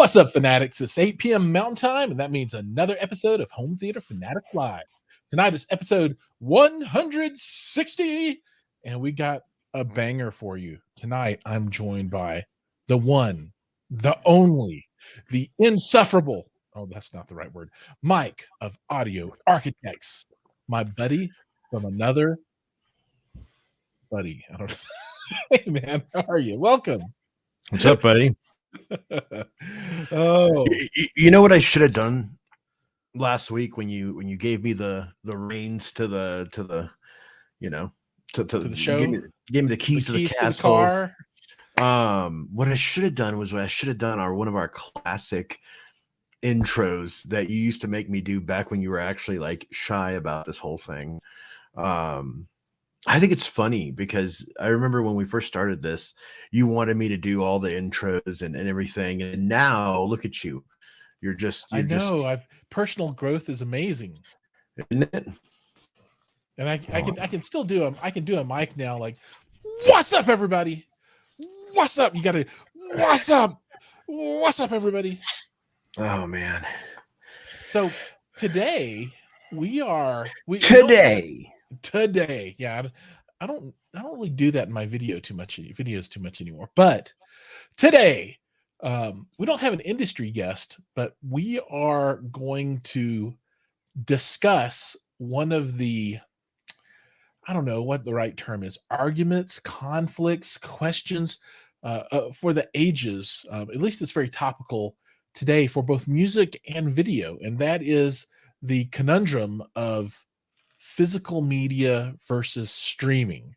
What's up, Fanatics? It's 8 p.m. Mountain Time, and that means another episode of Home Theater Fanatics Live. Tonight is episode 160, and we got a banger for you. Tonight, I'm joined by the one, the only, the insufferable, oh, that's not the right word, Mike of Audio Architects, my buddy from another buddy. I don't Hey, man, how are you? Welcome. What's up, buddy? Oh, you know what I should have done last week when you gave me the reins to the to the show, gave me the keys to the castle. To the car. What I should have done was one of our classic intros that you used to make me do back when you were actually like shy about this whole thing. I think it's funny because I remember when we first started this, you wanted me to do all the intros and everything. And now look at you. Personal growth is amazing. Isn't it? And I can still do them. I can do a mic now. Like, what's up, everybody? What's up? You got to, what's up? What's up, everybody? Oh, man. So today Today, yeah, I don't really do that in my videos too much anymore. But today, we don't have an industry guest, but we are going to discuss one of the, I don't know what the right term is, arguments, conflicts, questions for the ages. At least it's very topical today for both music and video, and that is the conundrum of physical media versus streaming.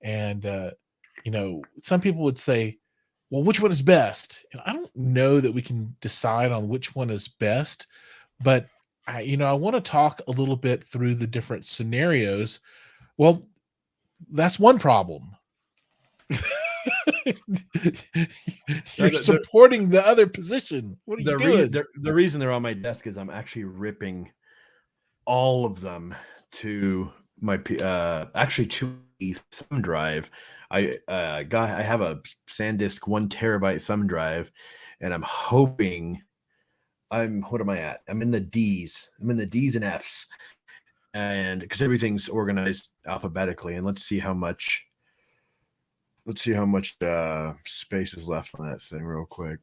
And some people would say, well, which one is best? And I don't know that we can decide on which one is best, but I want to talk a little bit through the different scenarios. Well, that's one problem. You're supporting the other position. What are you doing? The reason they're on my desk is I'm actually ripping all of them to my to a thumb drive. I have a SanDisk 1 terabyte thumb drive, and I'm hoping what am I at? I'm in the D's. I'm in the D's and F's, and because everything's organized alphabetically. And let's see how much space is left on that thing real quick.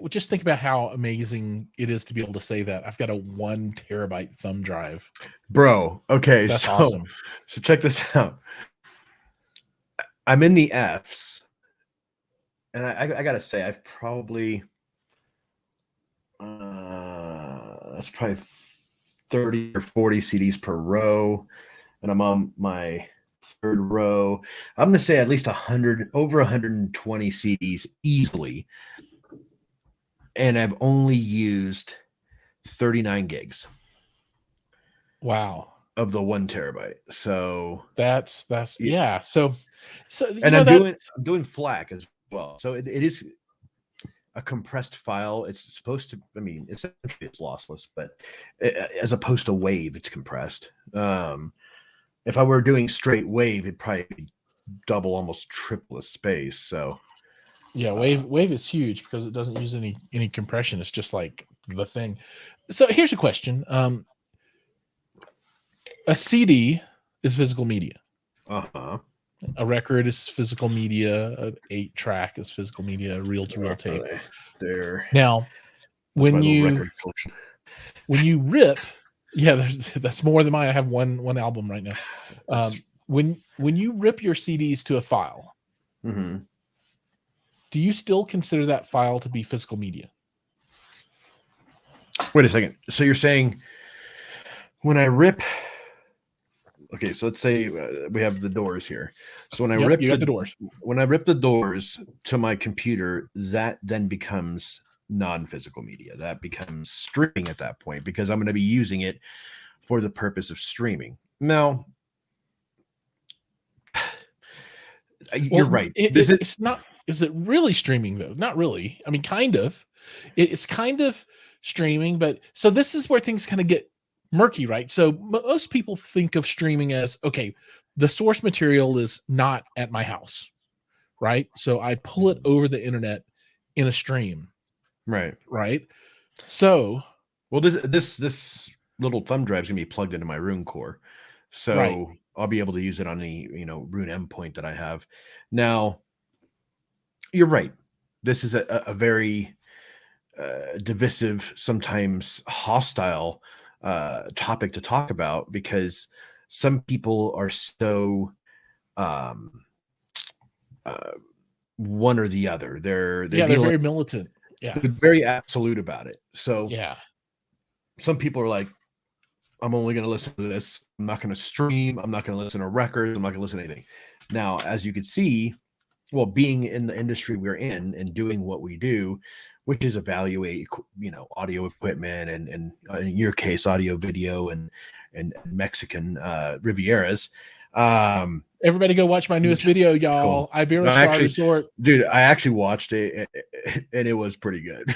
Just think about how amazing it is to be able to say that. I've got a 1 terabyte thumb drive. Bro, okay. That's awesome. So check this out. I'm in the F's. And I got to say, I've probably, that's probably 30 or 40 CDs per row. And I'm on my third row. I'm going to say at least over 120 CDs easily. And I've only used 39 gigs. Wow. Of the 1 terabyte. So that's yeah. So and I'm doing FLAC as well. So it is a compressed file. It's supposed to, it's lossless, but as opposed to WAV, it's compressed. If I were doing straight WAV, it'd probably be double, almost triple the space. So yeah, WAV is huge because it doesn't use any compression. It's just like the thing. So here's a question. A CD is physical media. Uh-huh. A record is physical media. An 8-track is physical media. Reel-to-reel tape. There. Now, when you rip, yeah, that's more than mine. I have one album right now. When you rip your CDs to a file, mm-hmm. Do you still consider that file to be physical media? Wait a second. So you're saying when I rip, okay, so let's say we have the doors here. So when I rip the doors, when I rip the doors to my computer, that then becomes non-physical media. That becomes streaming at that point because I'm going to be using it for the purpose of streaming. Now, you're right. It's not. Is it really streaming though? Not really. Kind of. It's kind of streaming, but so this is where things kind of get murky, right? So most people think of streaming as, okay, the source material is not at my house, right? So I pull it over the internet in a stream. Right. right? So, Well, this little thumb drive is gonna be plugged into my Rune core, right. so I'll be able to use it on any Rune endpoint that I have. Now, you're right. This is a very divisive, sometimes hostile topic to talk about because some people are so um, uh, one or the other. They Yeah, they're deal very militant. Yeah. they're very absolute about it. So Yeah. some people are like, I'm only going to listen to this. I'm not going to stream. I'm not going to listen to records. I'm not going to listen to anything. Now, as you can see, well, being in the industry we're in and doing what we do, which is evaluate, audio equipment and in your case, audio, video, and Mexican Rivieras. Um, Everybody go watch my newest video, cool. y'all. Iberia I Star actually, Resort. dude, I actually watched it and it was pretty good.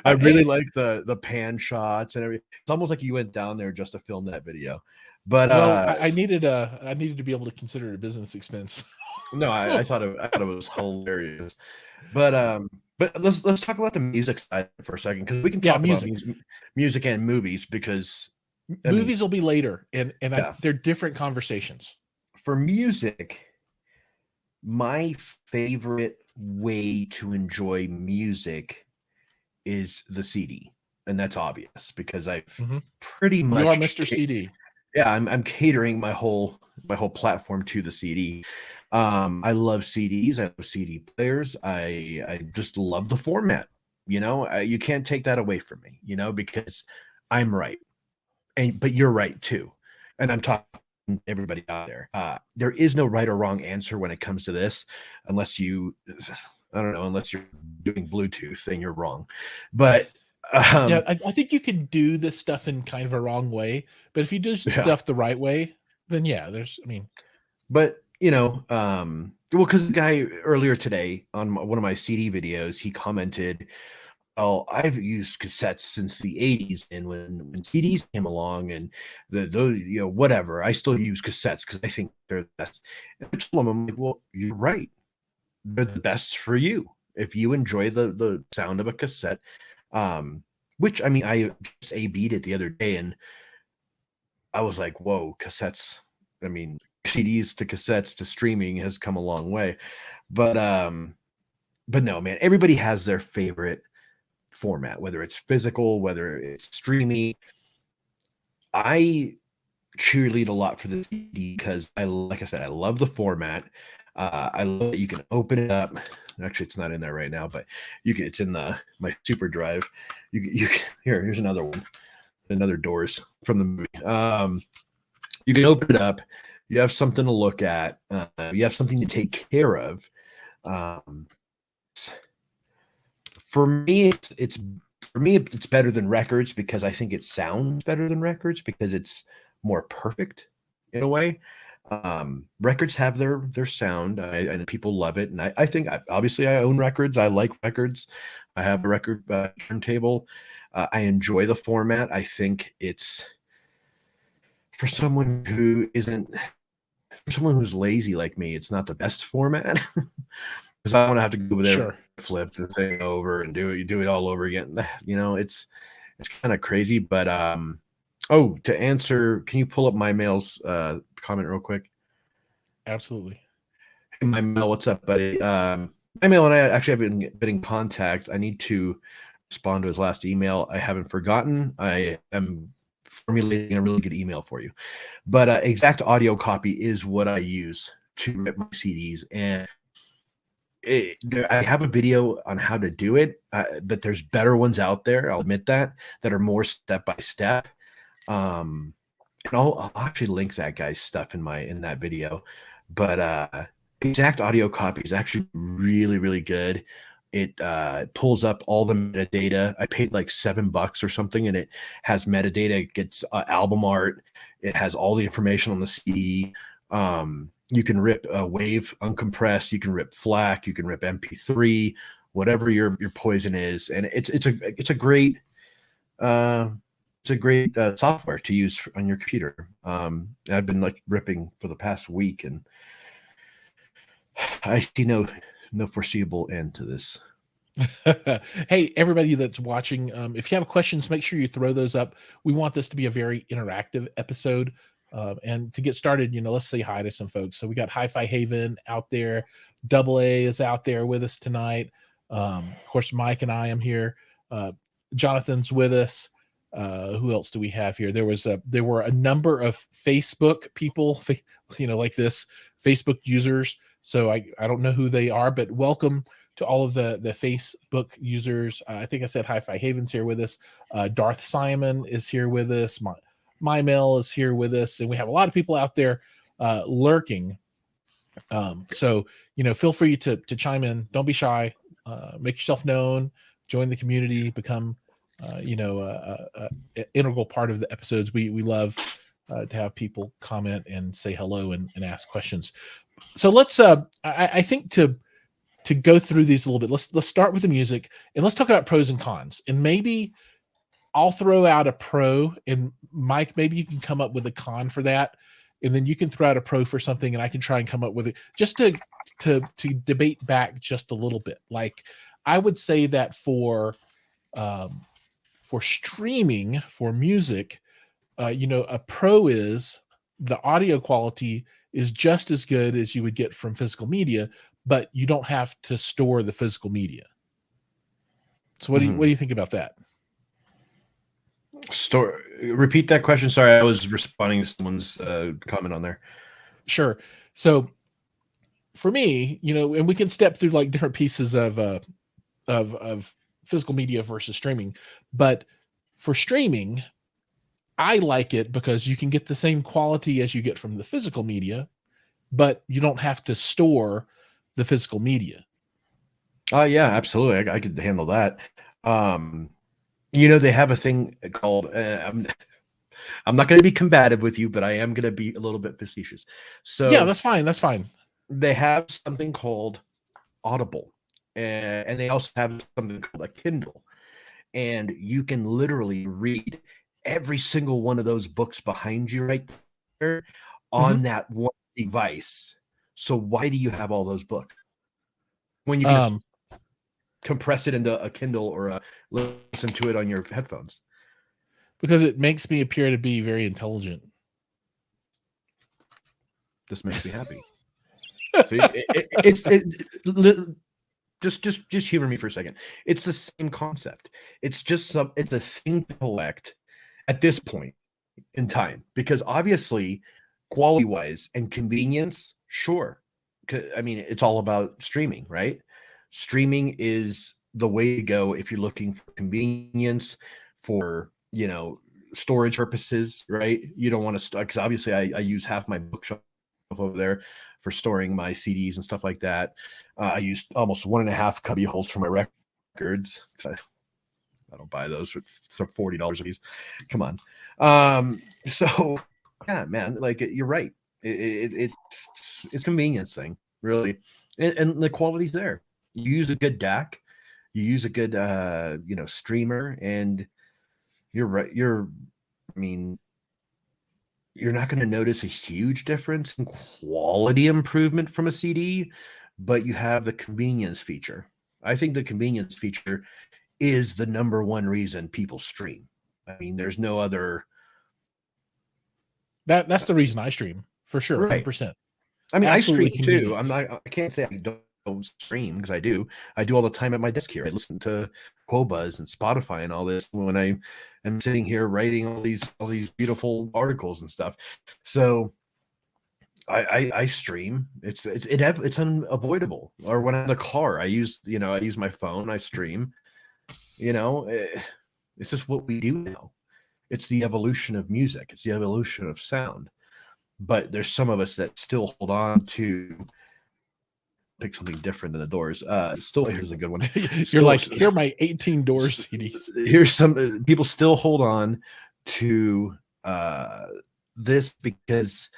I really like the pan shots and everything. It's almost like you went down there just to film that video. But Well, I needed to be able to consider it a business expense. no, I thought it was hilarious. But let's talk about the music side for a second because we can Yeah, talk about music. music and movies because I mean, Movies will be later, and yeah, they're different conversations. for music, my favorite way to enjoy music is the CD, and that's obvious because I've Mhm. pretty You are much Mr. CD. yeah, I'm catering my whole platform to the CD. I love CDs. I love CD players. I just love the format. You can't take that away from me. Because I'm right, and but you're right too. And I'm talking to everybody out there. There is no right or wrong answer when it comes to this, unless I don't know, unless you're doing Bluetooth, then you're wrong. But Yeah, um, I think you can do this stuff in kind of a wrong way, but if you do yeah. stuff the right way, then yeah, I mean, But well, because the guy earlier today on one of my CD videos, he commented, "Oh, I've used cassettes since the '80s, and when CDs came along, and those whatever, I still use cassettes because I think they're the best." And I told him, I'm like, "Well, you're right. They're the best for you if you enjoy the sound of a cassette." Um, which I mean, I just A/B'd it the other day, and I was like, "Whoa, cassettes." I mean, CDs to cassettes to streaming has come a long way. But but no, man, everybody has their favorite format, whether it's physical, whether it's streaming. I cheerlead a lot for the CD because like I said, I love the format. I love that you can open it up. Actually, it's not in there right now, but it's in my super drive. Here's another one, another doors from the movie. You can open it up. You have something to look at. You have something to take care of. Um, for me, it's better than records because I think it sounds better than records because it's more perfect in a way. Records have their sound, and people love it, and I think obviously I own records. I like records. I have a record turntable. I enjoy the format. I think it's for someone who isn't for someone who's lazy like me, it's not the best format because I want to have to go over there, sure. flip the thing over, and do it all over again. It's kind of crazy. But oh, to answer, can you pull up my mail's comment real quick? Absolutely. Hey, my mail, what's up, buddy? My mail and I actually have been in contact. I need to respond to his last email. I haven't forgotten. I am formulating a really good email for you. But exact audio copy is what I use to rip my CDs, and I have a video on how to do it, but there's better ones out there. I'll admit that are more step by step. And I'll actually link that guy's stuff in that video. But exact audio copy is actually really really good. It pulls up all the metadata. I paid like $7 or something, and it has metadata. It gets album art. It has all the information on the CD. You can rip wave uncompressed. You can rip FLAC. You can rip MP3. Whatever your poison is, and it's a great software to use on your computer. I've been like ripping for the past week, and I see no foreseeable end to this. Hey, everybody that's watching, if you have questions, make sure you throw those up. We want this to be a very interactive episode. And to get started, let's say hi to some folks. So we got Hi-Fi Haven out there. Double A is out there with us tonight. Of course, Mike and I am here. Jonathan's with us. Who else do we have here? There were a number of Facebook people, like this, Facebook users. So I don't know who they are, but welcome to all of the Facebook users. I think I said Hi-Fi Haven's here with us. Darth Simon is here with us. My Mail is here with us, and we have a lot of people out there lurking. So feel free to chime in. Don't be shy. Make yourself known. Join the community. Become integral part of the episodes. We love to have people comment and say hello and ask questions. So let's I think to go through these a little bit, let's start with the music and let's talk about pros and cons. And maybe I'll throw out a pro, and Mike, maybe you can come up with a con for that, and then you can throw out a pro for something, and I can try and come up with it just to debate back just a little bit. Like I would say that for streaming, for music, a pro is the audio quality is just as good as you would get from physical media, but you don't have to store the physical media. So what do you think about that? Repeat that question. Sorry, I was responding to someone's comment on there. Sure. So for me, and we can step through like different pieces of physical media versus streaming, but for streaming, I like it because you can get the same quality as you get from the physical media, but you don't have to store the physical media. Yeah, absolutely. I could handle that. They have a thing called, I'm not going to be combative with you, but I am going to be a little bit facetious. So yeah, that's fine. That's fine. They have something called Audible, and they also have something called a Kindle, and you can literally read every single one of those books behind you right there on that one device. So why do you have all those books when you can compress it into a Kindle or listen to it on your headphones? Because it makes me appear to be very intelligent. This makes me happy. So just humor me for a second. It's the same concept. It's a thing to collect at this point in time, because obviously quality wise and convenience, sure. I mean, it's all about streaming, right? Streaming is the way to go if you're looking for convenience, for storage purposes, right? You don't want to, because obviously I use half my bookshelf over there for storing my CDs and stuff like that. I use almost 1.5 cubby holes for my records, because I don't buy those for $40 a piece. Come on. So yeah, man, like you're right. It's convenience thing, really, and the quality's there. You use a good DAC, you use a good streamer, and you're right. You're not going to notice a huge difference in quality improvement from a CD, but you have the convenience feature. I think the convenience feature is the number one reason people stream. I mean, there's no other. That's the reason I stream, for sure, right. 100%. I mean, absolutely, I stream too. I can't say I don't stream, because I do all the time at my desk here. I listen to Qobuz and Spotify and all this when I am sitting here writing all these beautiful articles and stuff. So I stream. It's unavoidable. Or when I'm in the car, I use my phone. I stream. It's just what we do now. It's the evolution of music. It's the evolution of sound. But there's some of us that still hold on to pick something different than the Doors. Here's a good one. You're like, here are my 18 Doors CDs. Here's some people still hold on to this, because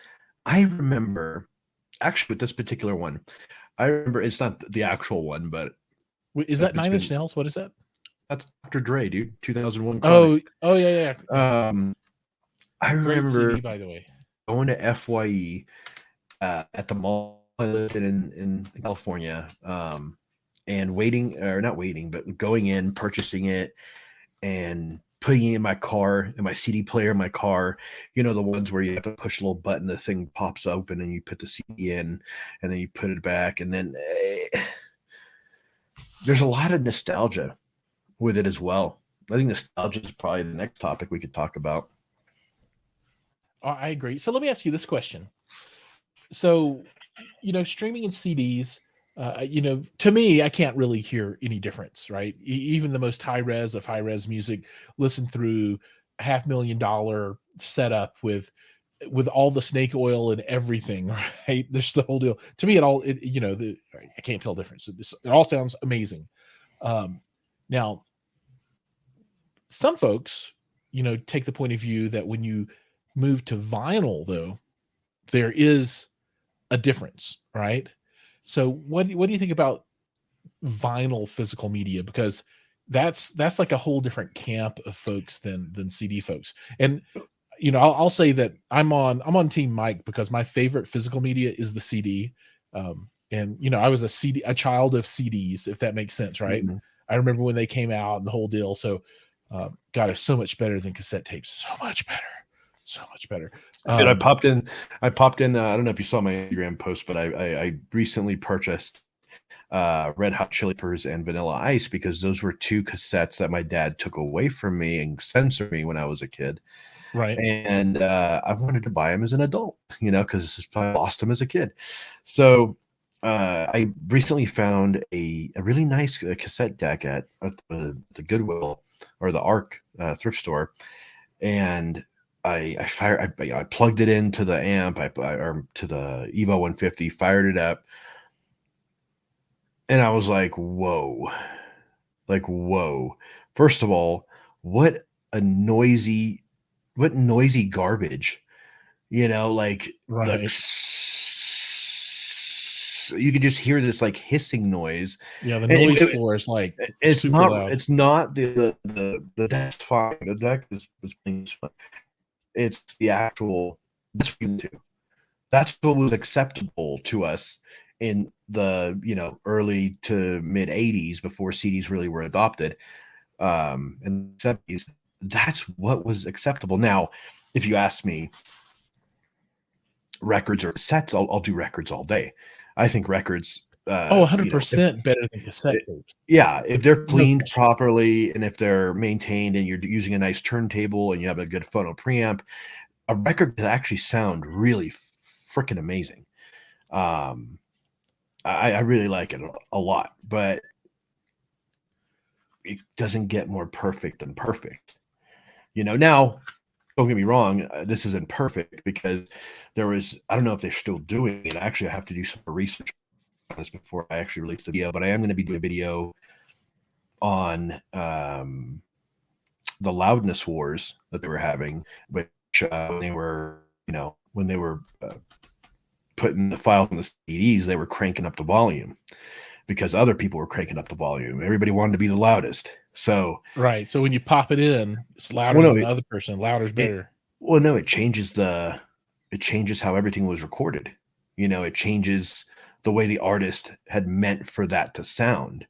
I remember, actually, with this particular one, I remember, it's not the actual one, but is that 9 Inch Nails? What is that? That's Dr. Dre, dude. 2001. Oh yeah. I remember, CD, by the way, going to FYE at the mall I lived in California, and waiting, or not waiting, but going in, purchasing it, and putting it in my car, in my CD player in my car. You know, the ones where you have to push a little button, the thing pops open, and you put the CD in, and then you put it back, and then there's a lot of nostalgia with it as well. I think nostalgia is probably the next topic we could talk about. I agree. So let me ask you this question. So, streaming and CDs, to me, I can't really hear any difference, right? Even the most high res of high res music, listen through $500,000 setup with all the snake oil and everything, right? There's the whole deal. To me, I can't tell the difference. It all sounds amazing. Now, some folks, take the point of view that when you move to vinyl, though, there is a difference, right? So what do you think about vinyl physical media? Because that's like a whole different camp of folks than CD folks. And I'll say that I'm on Team Mike, because my favorite physical media is the CD. And I was a child of CDs, if that makes sense, right? Mm-hmm. I remember when they came out and the whole deal. So God, it's so much better than cassette tapes. So much better. So much better. Dude, I popped in. I don't know if you saw my Instagram post, but I recently purchased Red Hot Chili Peppers and Vanilla Ice, because those were two cassettes that my dad took away from me and censored me when I was a kid. Right. And I wanted to buy them as an adult, because I lost them as a kid. So I recently found a really nice cassette deck at the Goodwill or the Arc thrift store, and I plugged it into the amp, or to the Evo 150, fired it up, and I was like, whoa. First of all, what noisy garbage, like Right. you could just hear this like hissing noise. Yeah, the And noise floor is like it's super loud. not the deck's fine. The deck is playing fine. It's the actual, that's what was acceptable to us in the early to mid 80s, before CDs really were adopted, in the 70s. That's what was acceptable. Now, if you ask me, records or cassettes, I'll do records all day. I think records 100% better than cassette tapes. yeah, if they're No cleaned question. properly, and if they're maintained, and you're using a nice turntable, and you have a good phono preamp, a record could actually sound really freaking amazing. I really like it a lot, but it doesn't get more perfect than perfect. Now, don't get me wrong, this isn't perfect, because I don't know if they're still doing it. Actually, I have to do some research on this before I actually release the video, but I am going to be doing a video on the loudness wars that they were having, which when they were putting the files on the CDs, they were cranking up the volume, because other people were cranking up the volume. Everybody wanted to be the loudest. So Right. So when you pop it in, it's louder than the other person. Louder's better. it changes how everything was recorded. It changes the way the artist had meant for that to sound.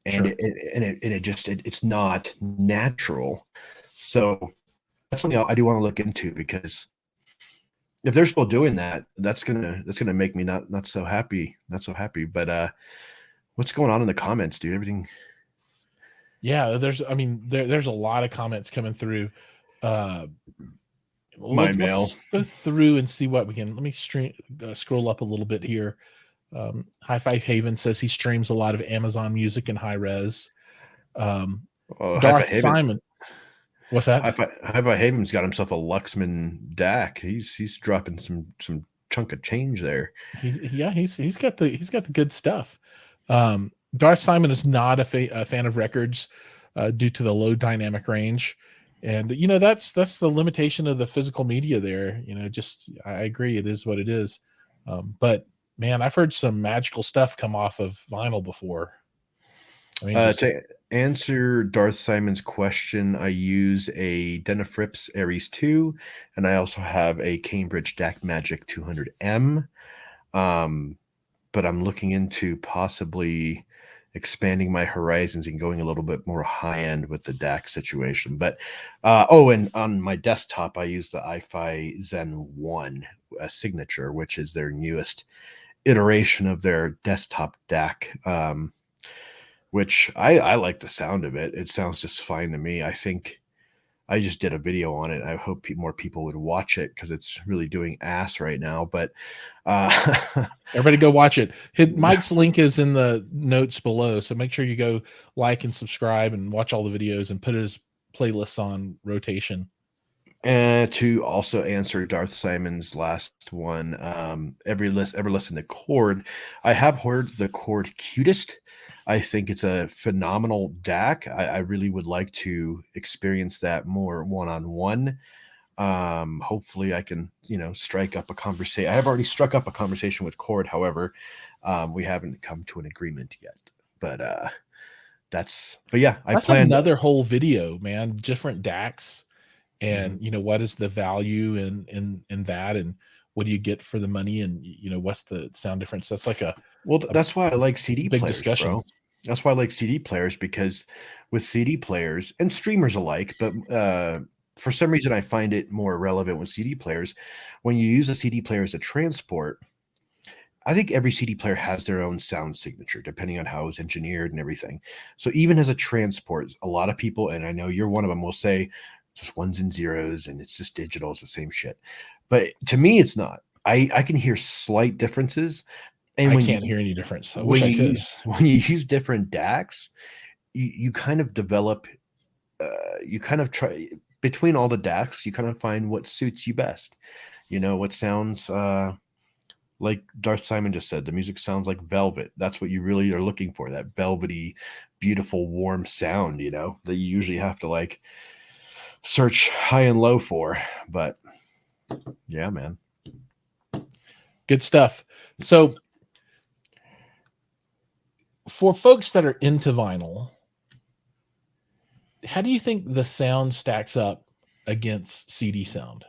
And Sure. it's not natural. So that's something I do want to look into, because if they're still doing that, that's gonna make me not so happy. But what's going on in the comments, dude? Everything. Yeah, there's a lot of comments coming through. My mail. Let's go through and see what we can. Let me scroll up a little bit here. High Five Haven says he streams a lot of Amazon Music in high res. Darth Simon, what's that? High Five Haven's got himself a Luxman DAC. He's dropping some chunk of change there. He's got the good stuff. Darth Simon is not a fan of records due to the low dynamic range, and that's the limitation of the physical media there. I agree, it is what it is. But man, I've heard some magical stuff come off of vinyl before. To answer Darth Simon's question, I use a Denafrips Aries 2, and I also have a Cambridge DAC Magic 200M. But I'm looking into possibly expanding my horizons and going a little bit more high end with the DAC situation. But oh, and on my desktop, I use the iFi Zen 1 signature, which is their newest iteration of their desktop DAC. Which I like the sound of it. It sounds just fine to me. I think I just did a video on it. I hope more people would watch it because it's really doing ass right now. But everybody go watch it. Mike's link is in the notes below, so make sure you go like and subscribe and watch all the videos and put his playlists on rotation. And to also answer Darth Simon's last one, ever listen to Chord? I have heard the Chord Cutest. I think it's a phenomenal DAC. I really would like to experience that more one-on-one. Hopefully I can, strike up a conversation. I have already struck up a conversation with Chord. However, we haven't come to an agreement yet, but yeah, that's another whole video, man. Different DACs and what is the value in that, and what do you get for the money, and what's the sound difference. That's like that's why I like CD big players, discussion. bro. That's why I like CD players, because with CD players and streamers alike, but for some reason I find it more relevant with CD players. When you use a CD player as a transport, I think every CD player has their own sound signature depending on how it's engineered and everything. So even as a transport, a lot of people, and I know you're one of them, will say just ones and zeros and it's just digital, it's the same shit. But to me, it's not. I can hear slight differences. And I can't hear any difference. I wish when I could. when you use different DACs, you kind of develop, you kind of try between all the DACs, you kind of find what suits you best. What sounds like Darth Simon just said, the music sounds like velvet. That's what you really are looking for, that velvety, beautiful, warm sound, that you usually have to like search high and low for. But yeah, man. Good stuff. So for folks that are into vinyl, how do you think the sound stacks up against CD sound?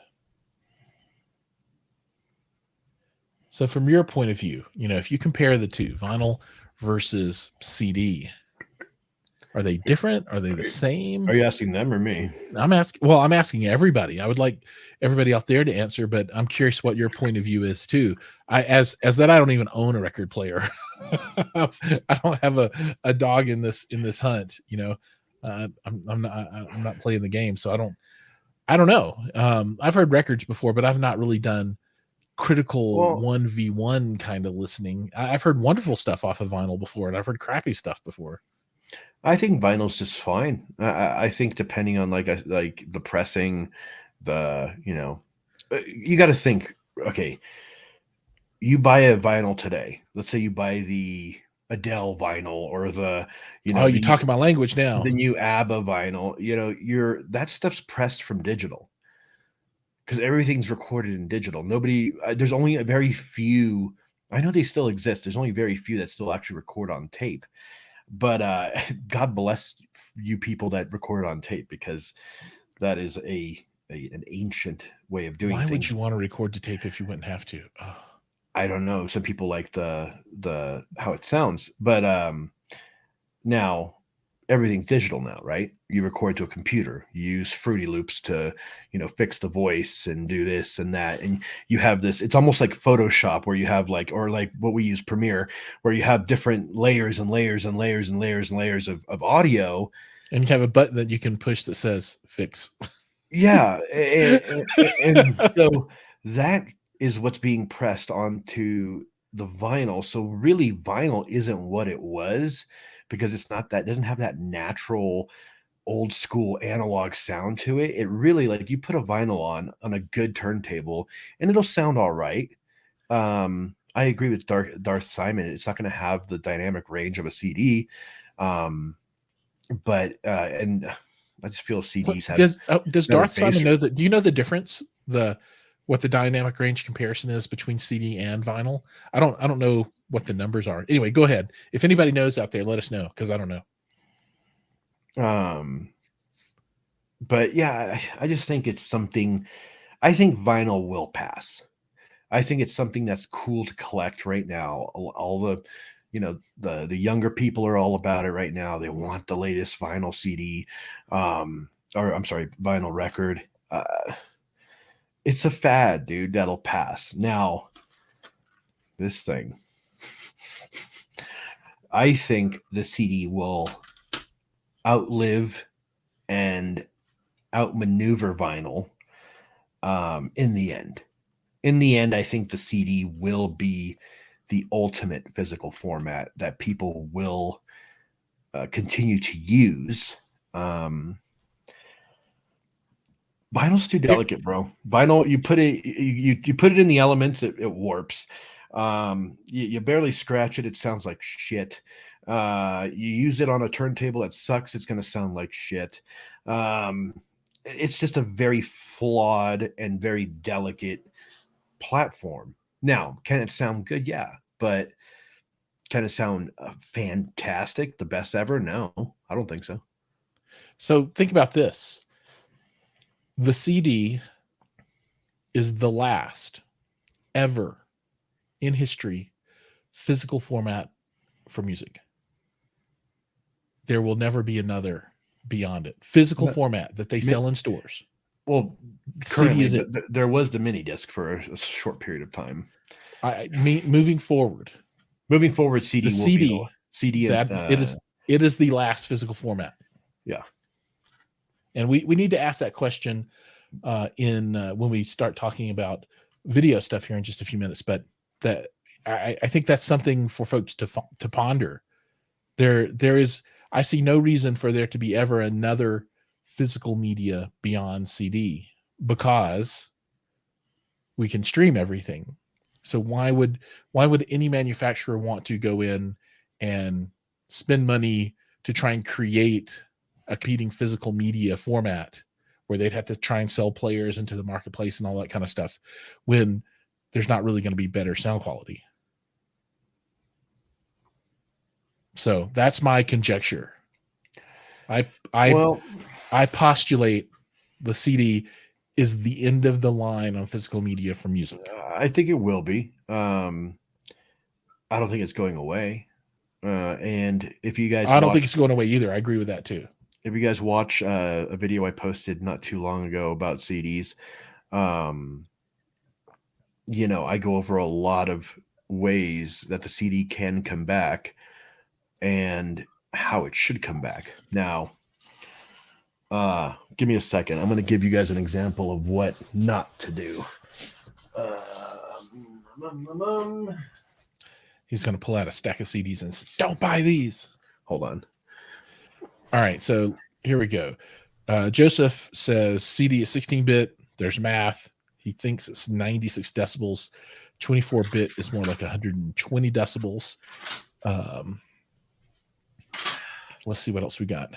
So from your point of view, if you compare the two, vinyl versus CD, are they different? Are they the same? Are you asking them or me? I'm asking everybody. I would like everybody out there to answer, but I'm curious what your point of view is too. As that, I don't even own a record player. I don't have a dog in this hunt. I'm not playing the game, so I don't know. I've heard records before, but I've not really done critical 1v1 kind of listening. I've heard wonderful stuff off of vinyl before, and I've heard crappy stuff before. I think vinyl's just fine. I think depending on like the pressing, you got to think. Okay, you buy a vinyl today. Let's say you buy the Adele vinyl or the you're talking my language now. The new ABBA vinyl. That stuff's pressed from digital because everything's recorded in digital. Nobody, there's only a very few. I know they still exist. There's only very few that still actually record on tape. But God bless you people that record on tape, because that is an ancient way of doing things. Why would you want to record to tape if you wouldn't have to? Oh. I don't know. Some people like the how it sounds, but now everything's digital now, right? You record to a computer, you use Fruity Loops to, fix the voice and do this and that. And you have this, it's almost like Photoshop where you have like what we use Premiere, where you have different layers and layers and layers and layers and layers of audio. And you have a button that you can push that says fix. Yeah. And so that is what's being pressed onto the vinyl. So really vinyl isn't what it was, because it doesn't have that natural old school analog sound to it. It really, like, you put a vinyl on a good turntable and it'll sound all right. I agree with Darth Simon. It's not going to have the dynamic range of a CD. But and I just feel CDs have. Does Darth Simon know that? Do you know the difference? What the dynamic range comparison is between CD and vinyl? I don't know what the numbers are. Anyway, go ahead. If anybody knows out there, let us know, because I don't know. But yeah, I just think it's something. I think vinyl will pass. I think it's something that's cool to collect right now. All the the younger people are all about it right now. They want the latest vinyl CD, or I'm sorry, vinyl record. It's a fad, dude. That'll pass. Now, this thing, I think the CD will outlive and outmaneuver vinyl. In the end, I think the CD will be the ultimate physical format that people will continue to use. Vinyl's too delicate, bro. Vinyl, you put it you put it in the elements, it warps. You barely scratch it, it sounds like shit. You use it on a turntable, it sucks, it's going to sound like shit. It's just a very flawed and very delicate platform. Now, can it sound good? Yeah, but can it sound fantastic, the best ever? No, I don't think so. So think about this. The CD is the last ever in history physical format for music. There will never be another beyond it. Physical format that they sell in stores. Well, currently, there was the mini disc for a short period of time. Moving forward, CD the will CD, be the CD. It is the last physical format. Yeah, and we need to ask that question when we start talking about video stuff here in just a few minutes. But that I think that's something for folks to ponder. I see no reason for there to be ever another physical media beyond CD, because we can stream everything. So why would any manufacturer want to go in and spend money to try and create a competing physical media format where they'd have to try and sell players into the marketplace and all that kind of stuff when there's not really going to be better sound quality? So that's my conjecture. I postulate the CD is the end of the line on physical media for music. I think it will be. I don't think it's going away. And if you guys, I don't think it's going away either. I agree with that too. If you guys watch a video I posted not too long ago about CDs, I go over a lot of ways that the CD can come back and how it should come back. Now, give me a second. I'm going to give you guys an example of what not to do. He's going to pull out a stack of CDs and say, don't buy these. Hold on. All right, so here we go. Joseph says CD is 16-bit. There's math. He thinks it's 96 decibels. 24-bit is more like 120 decibels. Let's see what else we got.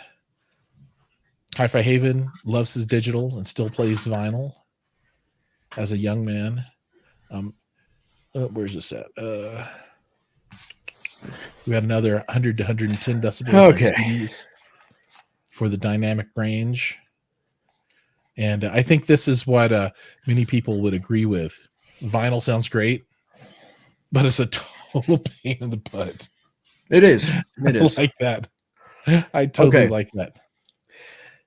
Hi-Fi Haven loves his digital and still plays vinyl as a young man. Where's this at? We had another 100 to 110 decibels CDs for the dynamic range. And I think this is what many people would agree with. Vinyl sounds great, but it's a total pain in the butt. It is. It is. I like that. I totally like that.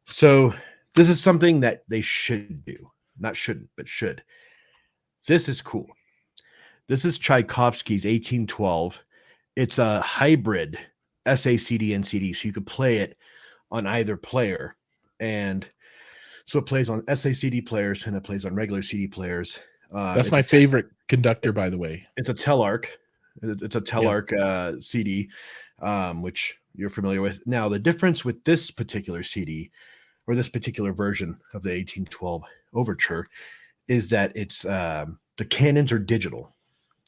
So this is something that they should do. Not shouldn't, but should. This is cool. This is Tchaikovsky's 1812. It's a hybrid SACD and CD, so you could play it on either player. And so it plays on SACD players and it plays on regular CD players. That's my favorite conductor, by the way. It's a Telarc. It's a Telarc CD, which you're familiar with. Now, the difference with this particular CD or this particular version of the 1812 Overture is that it's the cannons are digital.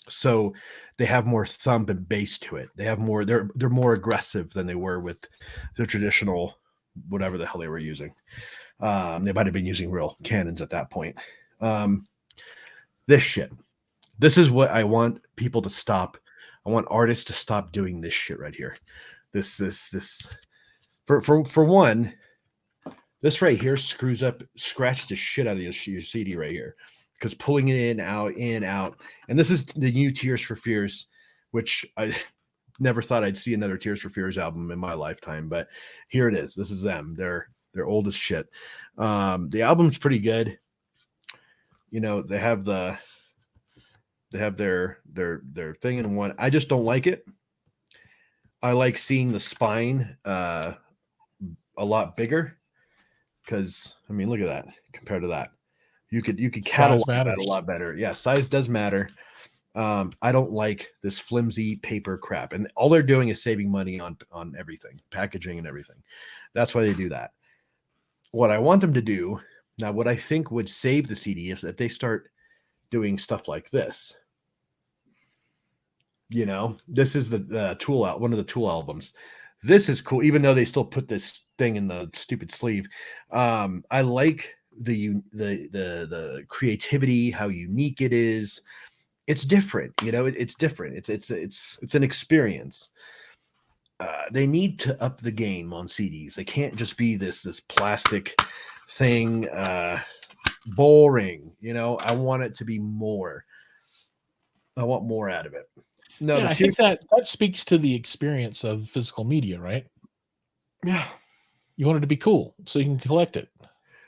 So they have more thump and bass to it. They have more, they're more aggressive than they were with the traditional, whatever the hell they were using. They might have been using real cannons at that point. This shit. This is what I want people to stop. I want artists to stop doing this shit right here. This. For one, this right here scratches the shit out of your CD right here. Because pulling it in, out, and this is the new Tears for Fears, which never thought I'd see another Tears for Fears album in my lifetime, but here it is. This is them. They're old as shit. The album's pretty good. You know, they have their thing in one. I just don't like it. I like seeing the spine a lot bigger because I mean, look at that compared to that. You could catalog that a lot better. Yeah, size does matter. I don't like this flimsy paper crap, and all they're doing is saving money on everything, packaging and everything. That's why they do that. What I want them to do now, what I think would save the CD is if they start doing stuff like this. You know, this is the Tool out, one of the Tool albums. This is cool, even though they still put this thing in the stupid sleeve. I like the creativity, how unique it is. It's different, you know. It's different. It's an experience. They need to up the game on CDs. They can't just be this plastic thing, boring. You know, I want it to be more. I want more out of it. No, yeah, I think that speaks to the experience of physical media, right? Yeah, you want it to be cool so you can collect it.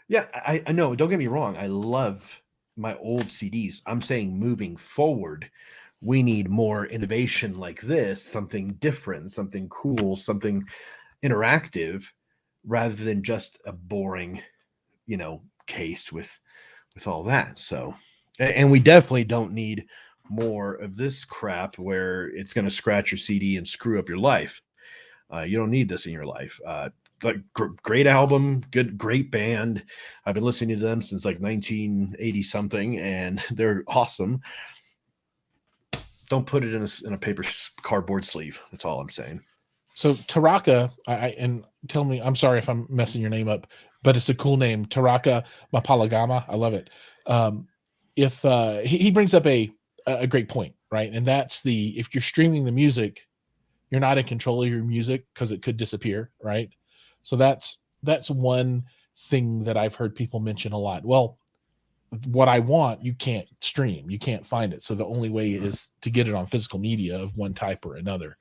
Yeah, I know. Don't get me wrong. I love my old CDs. I'm saying moving forward, we need more innovation like this, something different, something cool, something interactive, rather than just a boring, you know, case with all that. So, and we definitely don't need more of this crap where it's going to scratch your CD and screw up your life. You don't need this in your life. Like great album, great band. I've been listening to them since like 1980 something, and they're awesome. Don't put it in a paper cardboard sleeve. That's all I'm saying. So Taraka, and tell me, I'm sorry if I'm messing your name up, but it's a cool name, Taraka Mapalagama. I love it. If he brings up a great point, right? And that's if you're streaming the music, you're not in control of your music because it could disappear, right? So that's one thing that I've heard people mention a lot. Well, what I want, you can't stream, you can't find it. So the only way is to get it on physical media of one type or another.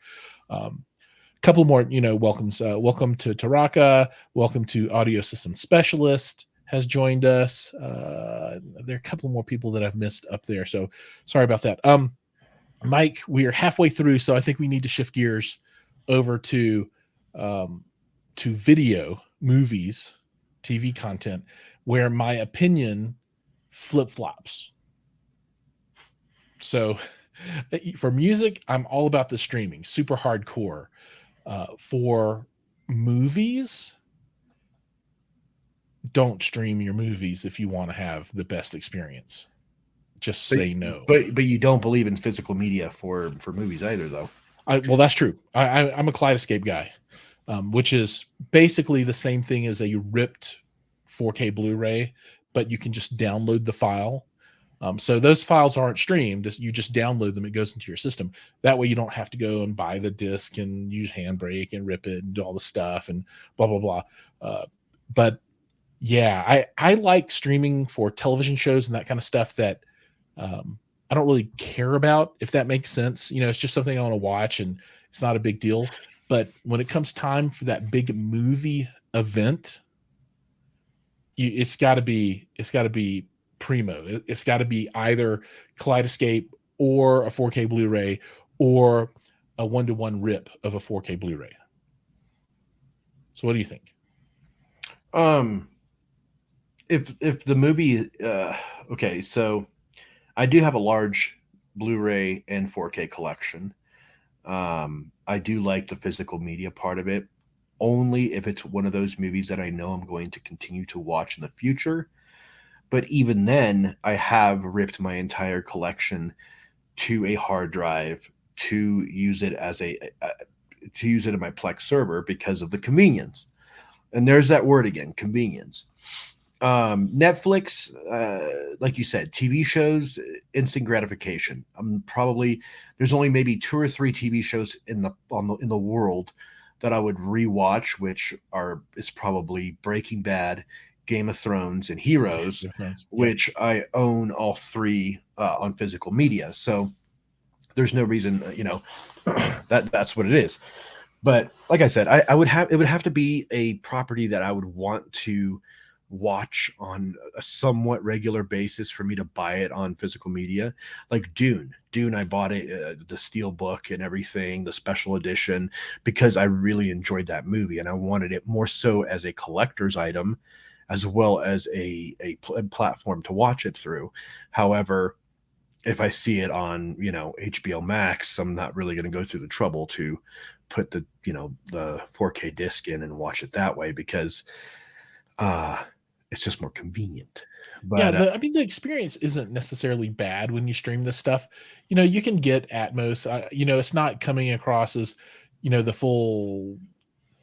Couple more, welcomes. Welcome to Taraka. Welcome to Audio System Specialist has joined us. There are a couple more people that I've missed up there, so sorry about that. Mike, we are halfway through, so I think we need to shift gears over to video, movies, TV content, where my opinion flip-flops. So for music, I'm all about the streaming, super hardcore. For movies, don't stream your movies if you want to have the best experience. Just say no. But you don't believe in physical media for movies either, though. Well, that's true. I'm a Kaleidoscape guy, which is basically the same thing as a ripped 4K Blu-ray, but you can just download the file. So those files aren't streamed. You just download them. It goes into your system. That way you don't have to go and buy the disc and use Handbrake and rip it and do all the stuff and blah, blah, blah. But yeah, I like streaming for television shows and that kind of stuff that I don't really care about, if that makes sense. It's just something I want to watch and it's not a big deal. But when it comes time for that big movie event, it's got to be primo. It's got to be either Kaleidoscape or a 4K Blu-ray or a 1-to-1 rip of a 4K Blu-ray. So what do you think? If the movie, okay, so I do have a large Blu-ray and 4K collection. I do like the physical media part of it, only if it's one of those movies that I know I'm going to continue to watch in the future. But even then, I have ripped my entire collection to a hard drive to use it as in my Plex server because of the convenience. And there's that word again, convenience. Netflix, like you said, TV shows, instant gratification. There's only maybe 2 or 3 TV shows in the world that I would rewatch, which is probably Breaking Bad, Game of Thrones, and Heroes, which I own all 3 on physical media. So there's no reason, that's what it is. But like I said, it would have to be a property that I would want to watch on a somewhat regular basis for me to buy it on physical media. Like Dune, I bought it, the steel book and everything, the special edition, because I really enjoyed that movie and I wanted it more so as a collector's item as well as a platform to watch it through. However, if I see it on, HBO Max, I'm not really going to go through the trouble to put the 4K disc in and watch it that way, because it's just more convenient. Yeah, But the experience isn't necessarily bad when you stream this stuff. You can get Atmos. It's not coming across as, the full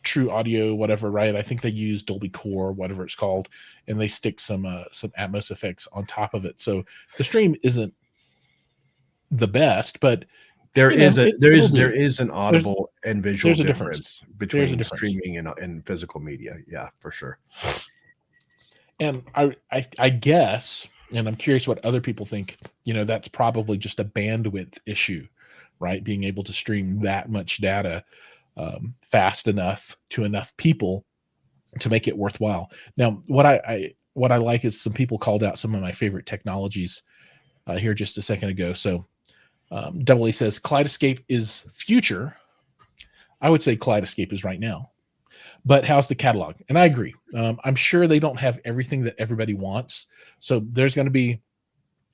true audio, whatever, right? I think they use Dolby Core, whatever it's called, and they stick some Atmos effects on top of it. So the stream isn't the best, but there is an There's audible and visual a difference difference. between streaming and physical media. Yeah, for sure. And I guess, and I'm curious what other people think, that's probably just a bandwidth issue, right? Being able to stream that much data fast enough to enough people to make it worthwhile. Now, what I like is some people called out some of my favorite technologies here just a second ago. So Double A says Kaleidoscape is future. I would say Kaleidoscape is right now. But how's the catalog? And I agree. I'm sure they don't have everything that everybody wants. So there's going to be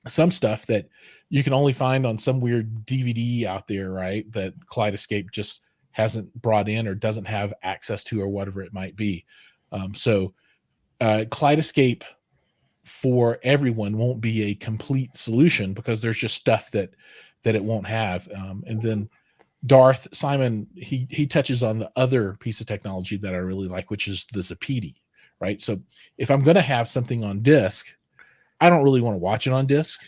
some stuff that you can only find on some weird DVD out there, right? That Kaleidoscape just hasn't brought in or doesn't have access to, or whatever it might be. So Kaleidoscape for everyone won't be a complete solution, because there's just stuff that it won't have. And then Darth Simon, he touches on the other piece of technology that I really like, which is the Zapedi, right? So if I'm going to have something on disc, I don't really want to watch it on disc.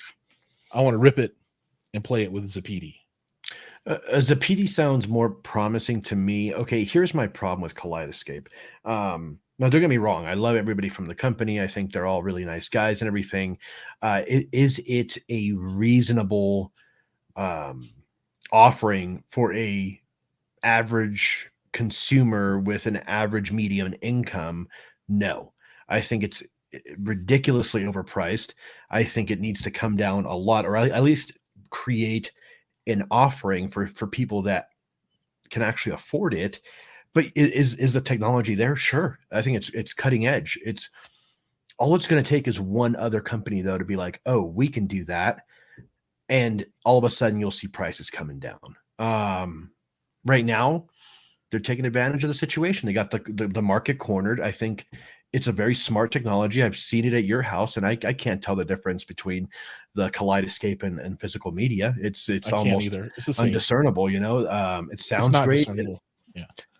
I want to rip it and play it with Zapedi. Zapedi sounds more promising to me. Okay, here's my problem with Kaleidoscape. Now, don't get me wrong. I love everybody from the company. I think they're all really nice guys and everything. Is it a reasonable offering for a average consumer with an average medium income? No, I think it's ridiculously overpriced. I think it needs to come down a lot, or at least create an offering for people that can actually afford it. But is the technology there? Sure. I think it's cutting edge. It's all it's going to take is one other company, though, to be like, oh, we can do that. And all of a sudden you'll see prices coming down. Right now, they're taking advantage of the situation. They got the market cornered. I think it's a very smart technology. I've seen it at your house, and I can't tell the difference between the Kaleidoscape and physical media. It's almost either. It's the same. Undiscernible. It sounds great.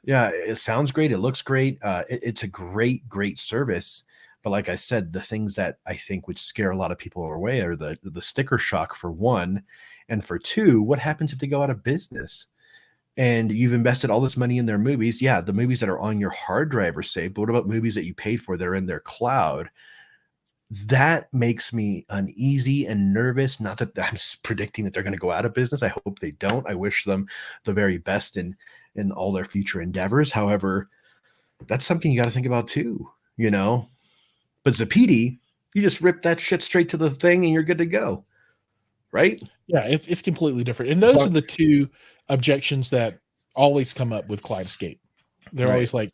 Yeah, it sounds great. It looks great. It's a great service. But like I said, the things that I think would scare a lot of people away are the sticker shock, for one, and for two, what happens if they go out of business? And you've invested all this money in their movies. Yeah, the movies that are on your hard drive are safe, but what about movies that you paid for that are in their cloud? That makes me uneasy and nervous. Not that I'm predicting that they're going to go out of business. I hope they don't. I wish them the very best in all their future endeavors. However, that's something you got to think about too, But Zapedi, you just rip that shit straight to the thing and you're good to go. Right? Yeah, it's completely different. And those are the two objections that always come up with Kaleidoscape. They're always like,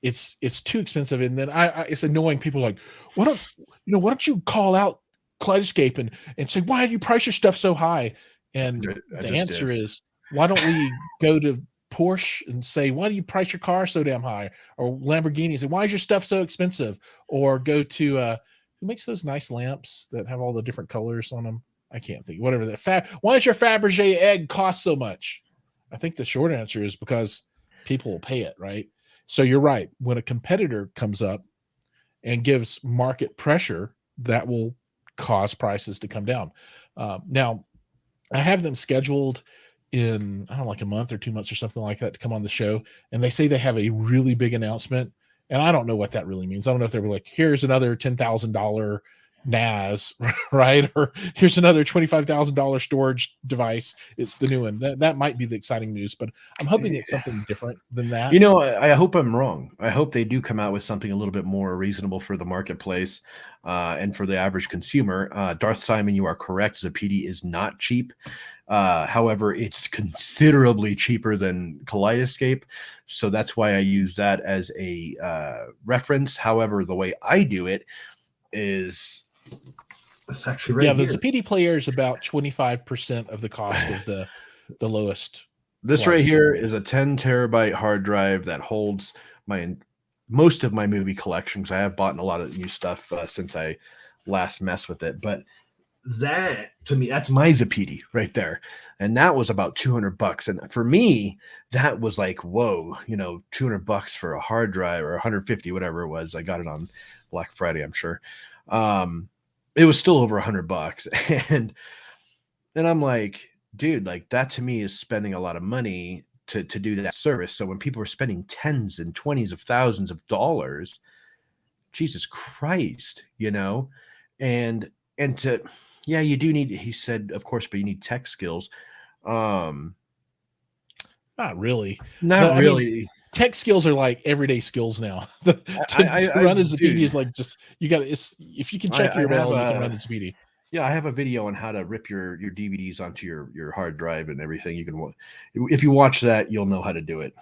it's too expensive. And then it's annoying. People are like, why don't you call out Kaleidoscape and say, why do you price your stuff so high? And the answer is, why don't we go to Porsche and say, why do you price your car so damn high? Or Lamborghini and say, why is your stuff so expensive? Or go to who makes those nice lamps that have all the different colors on them? I can't think. Whatever that. Why does your Fabergé egg cost so much? I think the short answer is because people will pay it, right? So you're right. When a competitor comes up and gives market pressure, that will cause prices to come down. Now, I have them scheduled in, I don't know, like a month or 2 months or something like that to come on the show. And they say they have a really big announcement. And I don't know what that really means. I don't know if they were like, here's another $10,000, NAS, right? Or here's another $25,000 storage device. It's the new one. That might be the exciting news, but I'm hoping it's something different than that. You know, I hope I'm wrong. I hope they do come out with something a little bit more reasonable for the marketplace and for the average consumer. Darth Simon, you are correct. Zapedi is not cheap. However, it's considerably cheaper than Kaleidoscape. So that's why I use that as a reference. However, the way I do it is it's actually right The here. Zapedi player is about 25% of the cost of the lowest. This right here is a 10 terabyte hard drive that holds most of my movie collection, because I have bought a lot of new stuff since I last messed with it. But that, to me, that's my Zapedi right there, and that was about $200. And for me, that was like, whoa, you know, $200 for a hard drive, or 150, whatever it was. I got it on Black Friday, I'm sure. It was still over $100, and I'm like, dude, like that to me is spending a lot of money to do that service. So when people are spending tens and twenties of thousands of dollars, Jesus Christ, you know, and to, yeah, you do need, he said, of course, but you need tech skills. Not really. Not I really. mean, tech skills are like everyday skills now. To run a Zapedi is like, just, you got to, if you can check your mail, you can run a Zapedi. Yeah, I have a video on how to rip your DVDs onto your hard drive and everything. You can, if you watch that, you'll know how to do it.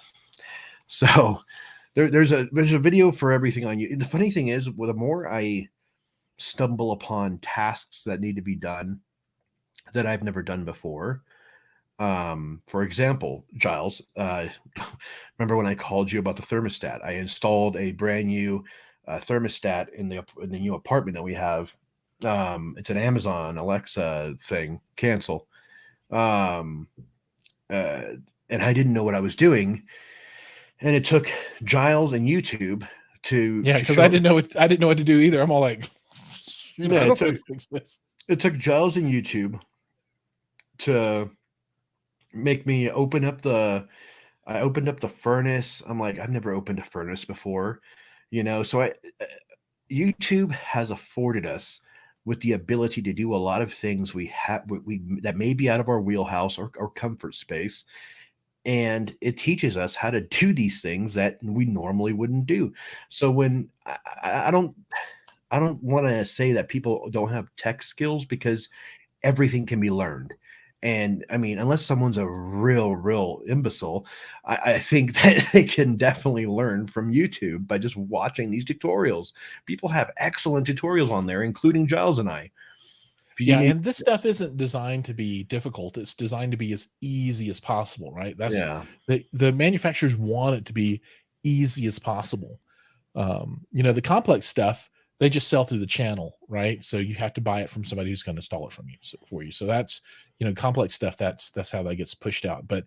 So there's a video for everything on you. The funny thing is, the more I stumble upon tasks that need to be done that I've never done before. For example, Jiles, remember when I called you about the thermostat? I installed a brand new thermostat in the new apartment that we have. It's an Amazon Alexa thing. Cancel. And I didn't know what I was doing, and it took Jiles and YouTube to because I didn't know what to do either. I'm all like, I don't know how to fix this. It took Jiles and YouTube to make me open up the furnace. I'm like, I've never opened a furnace before, you know. So YouTube has afforded us with the ability to do a lot of things we that may be out of our wheelhouse or comfort space, and it teaches us how to do these things that we normally wouldn't do. So when I don't want to say that people don't have tech skills, because everything can be learned. And I mean, unless someone's a real imbecile, I think that they can definitely learn from YouTube by just watching these tutorials. People have excellent tutorials on there, including Jiles and I. And this stuff isn't designed to be difficult. It's designed to be as easy as possible, right? That's the manufacturers want it to be easy as possible. You know, the complex stuff, they just sell through the channel, right? So you have to buy it from somebody who's going to install it for you. So that's, you know, complex stuff. That's how that gets pushed out. But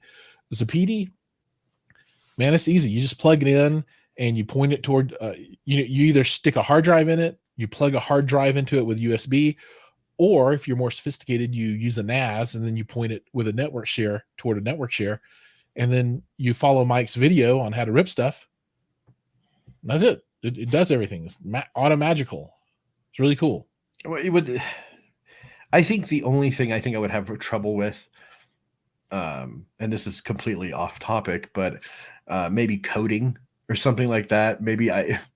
Zapedi, man, it's easy. You just plug it in and you point it toward. You either stick a hard drive in it, you plug a hard drive into it with USB, or if you're more sophisticated, you use a NAS and then you point it with a network share toward a network share, and then you follow Mike's video on how to rip stuff. That's it. It does everything. It's auto-magical. It's really cool. Well, it would. I think the only thing I think I would have trouble with, and this is completely off topic, but maybe coding or something like that. Maybe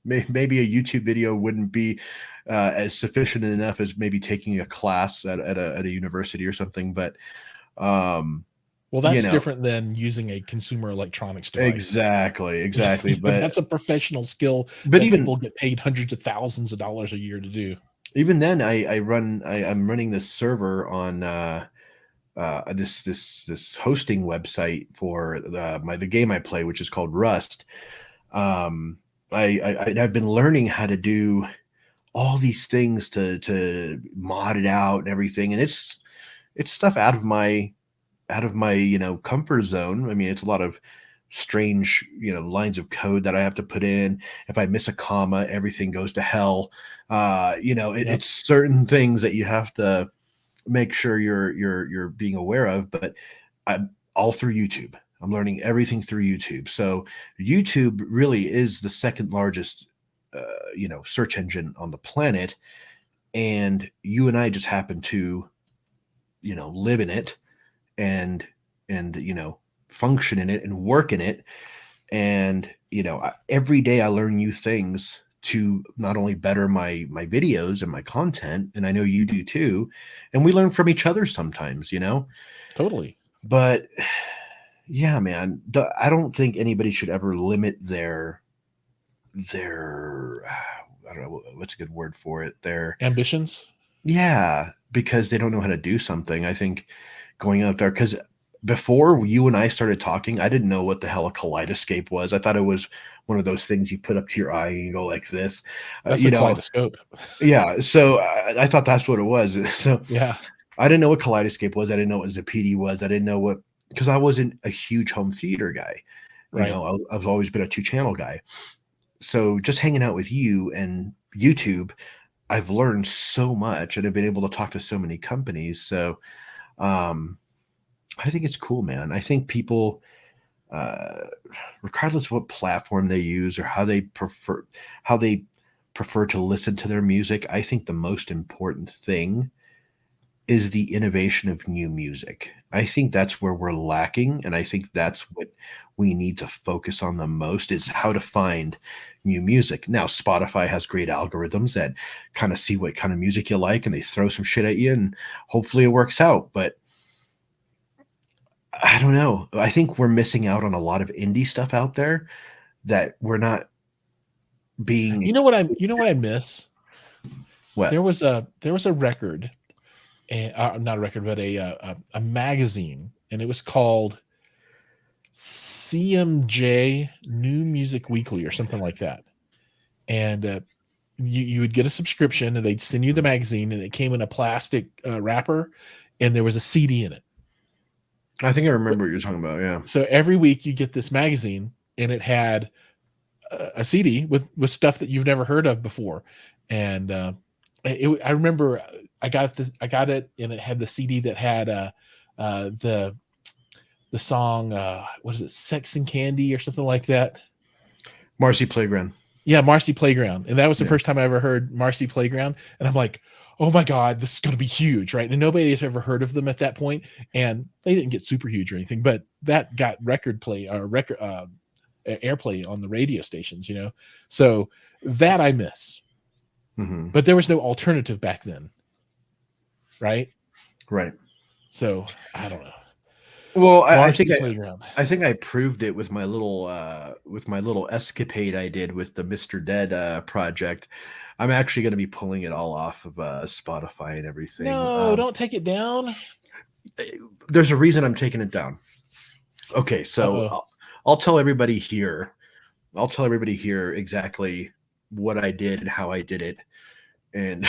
maybe a YouTube video wouldn't be as sufficient enough as maybe taking a class at a university or something. But well, that's different than using a consumer electronics device. Exactly. But that's a professional skill that people get paid hundreds of thousands of dollars a year to do. Even then, I'm running this server on this hosting website for the game I play, which is called Rust. I've been learning how to do all these things to mod it out and everything, and it's stuff out of my comfort zone. I mean, it's a lot of strange lines of code that I have to put in. If I miss a comma, everything goes to hell. It's certain things that you have to make sure you're being aware of. But I'm all through YouTube. I'm learning everything through YouTube. So YouTube really is the second largest search engine on the planet. and you and I just happen to, live in it and function in it and work in it. And every day I learn new things to not only better my videos and my content, and I know you do too, and we learn from each other sometimes, Totally. but yeah, man, I don't think anybody should ever limit their I don't know what's a good word for it, their Ambitions. yeah, because they don't know how to do something. I think going out there, because before you and I started talking, I didn't know what the hell a kaleidoscope was. I thought it was one of those things you put up to your eye and you go like this, That's a kaleidoscope. Yeah, so I thought that's what it was. So Yeah. I didn't know what kaleidoscope was. I didn't know what Zapedi was. I didn't know what, because I wasn't a huge home theater guy. Right. I've always been a 2-channel guy. So just hanging out with you and YouTube, I've learned so much and I've been able to talk to so many companies. So um, I think it's cool, man. I think people, uh, regardless of what platform they use or how they prefer to listen to their music, I think the most important thing is the innovation of new music. I think that's where we're lacking, and I think that's what we need to focus on the most is how to find new music. Now, Spotify has great algorithms that kind of see what kind of music you like, and they throw some shit at you, and hopefully it works out. But I don't know. I think we're missing out on a lot of indie stuff out there that we're not being You know what I miss? what? There was a record, and not a record, but a magazine, and it was called CMJ New Music Weekly or something like that. And you would get a subscription, and they'd send you the magazine, and it came in a plastic wrapper, and there was a CD in it. I think I remember what you're talking about. Yeah. So every week you get this magazine, and it had a CD with stuff that you've never heard of before. And I remember I got it, and it had the CD that had the song, what is it, Sex and Candy or something like that. Marcy Playground. Yeah, Marcy Playground. And that was the Yeah. first time I ever heard Marcy Playground. And I'm like, oh my God, this is going to be huge, right? And nobody had ever heard of them at that point. And they didn't get super huge or anything, but that got airplay on the radio stations, So that I miss. Mm-hmm. But there was no alternative back then, right? Right. So I don't know. Well, I Marcy think Playground. I think I proved it with my little escapade I did with the Mr. Dead project. I'm actually going to be pulling it all off of Spotify and everything. No, don't take it down. There's a reason I'm taking it down. Okay, so I'll tell everybody here. I'll tell everybody here exactly what I did and how I did it, and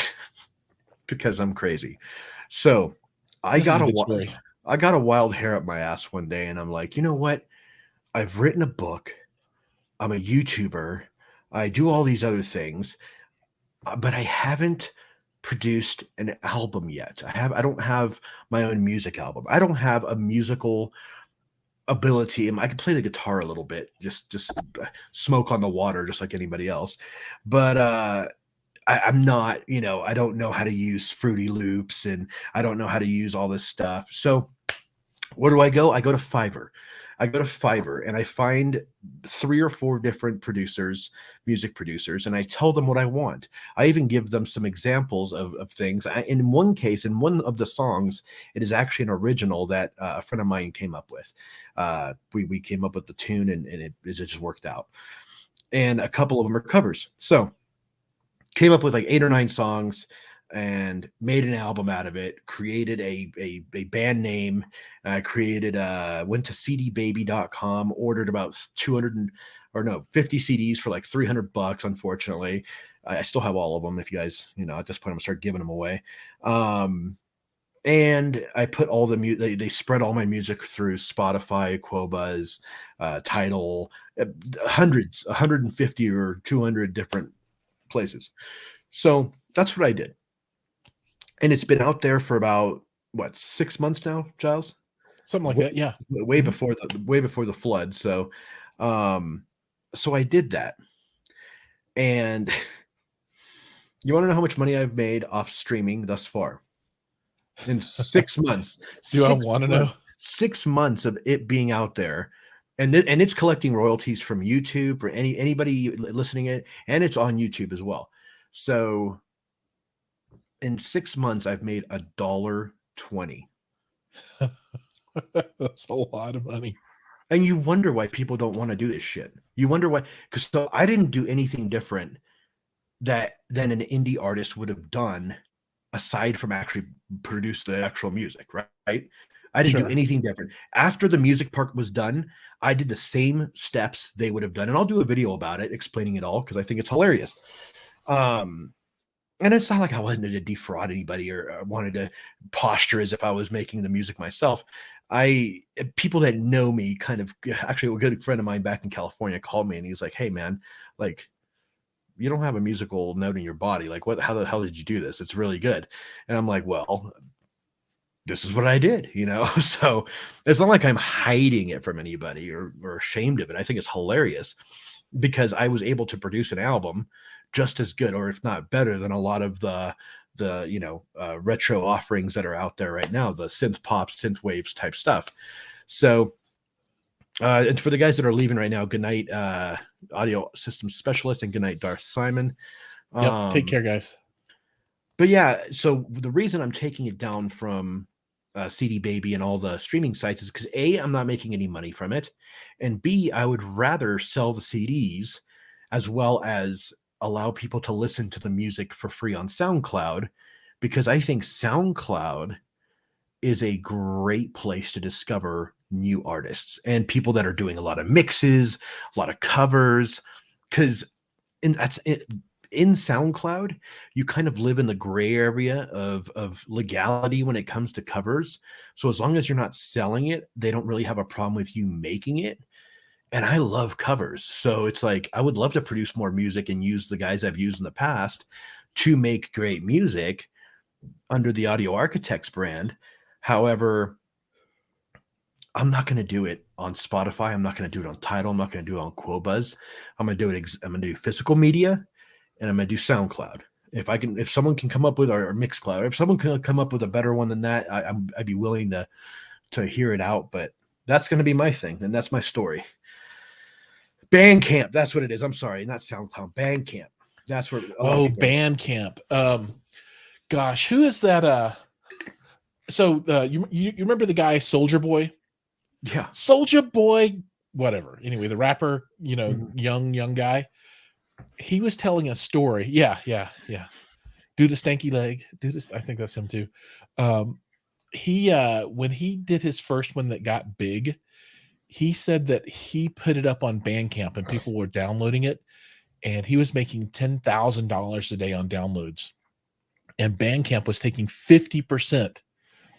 because I'm crazy. So I This is got a a good story. I got a wild hair up my ass one day, and I'm like, you know what? I've written a book. I'm a YouTuber. I do all these other things, but I haven't produced an album yet. I don't have my own music album. I don't have a musical ability. I can play the guitar a little bit, just smoke on the water, just like anybody else. But I'm not, I don't know how to use Fruity Loops, and I don't know how to use all this stuff. So where do I go? I go to Fiverr. And I find 3 or 4 different music producers, and I tell them what I want. I even give them some examples of things. In one case, in one of the songs, it is actually an original that a friend of mine came up with. We came up with the tune, and it just worked out. And a couple of them are covers. So came up with like 8 or 9 songs and made an album out of it, created a band name, went to cdbaby.com, ordered about 50 CDs for like $300. Unfortunately, I still have all of them. If you guys, at this point, I'm gonna start giving them away. And I put all the music, they spread all my music through Spotify, Qobuz, Tidal, 150 or 200 different places. So that's what I did. And it's been out there for about 6 months now, Jiles? Something like that. Yeah. Way before the flood. So so I did that. And You want to know how much money I've made off streaming thus far? In 6 months. Do I Six want to know? months. 6 months of it being out there. And it's collecting royalties from YouTube or anybody listening it, and it's on YouTube as well. So in 6 months, I've made $1.20. That's a lot of money. And you wonder why people don't want to do this shit. You wonder why, because so I didn't do anything different than an indie artist would have done aside from actually produce the actual music, right? I didn't do Sure. anything different. After the music part was done, I did the same steps they would have done. And I'll do a video about it explaining it all because I think it's hilarious. And it's not like I wanted to defraud anybody or wanted to posture as if I was making the music myself. People that know me kind of, actually a good friend of mine back in California called me and he's like, "Hey man, like you don't have a musical note in your body. Like how the hell did you do this? It's really good." And I'm like, "Well, this is what I did, you know?" So it's not like I'm hiding it from anybody or ashamed of it. I think it's hilarious because I was able to produce an album just as good, or if not better, than a lot of the retro offerings that are out there right now, the synth pop, synth waves type stuff. So and for the guys that are leaving right now, good night, audio systems specialist, and good night, Darth Simon. Yep. Take care, guys. But yeah, so the reason I'm taking it down from CD Baby and all the streaming sites is because A, I'm not making any money from it, and B, I would rather sell the CDs as well as allow people to listen to the music for free on SoundCloud, because I think SoundCloud is a great place to discover new artists and people that are doing a lot of mixes, a lot of covers, because that's it. In SoundCloud, you kind of live in the gray area of legality when it comes to covers. So as long as you're not selling it, they don't really have a problem with you making it. And I love covers. So it's like, I would love to produce more music and use the guys I've used in the past to make great music under the Audio Architects brand. However, I'm not going to do it on Spotify. I'm not going to do it on Tidal. I'm not going to do it on Quobuzz. I'm going to do physical media, and I'm going to do SoundCloud. If someone can come up with, or Mixcloud, if someone can come up with a better one than that, I'd be willing to hear it out. But that's going to be my thing, and that's my story. Bandcamp, that's what it is. I'm sorry, not SoundCloud. Bandcamp. That's where. Bandcamp. Gosh, who is that? So you remember the guy Soldier Boy? Yeah, Soldier Boy, whatever. Anyway, the rapper, young guy. He was telling a story. Yeah. Do the stanky leg. Do this. I think that's him too. He when he did his first one that got big, he said that he put it up on Bandcamp and people were downloading it, and he was making $10,000 a day on downloads, and Bandcamp was taking 50%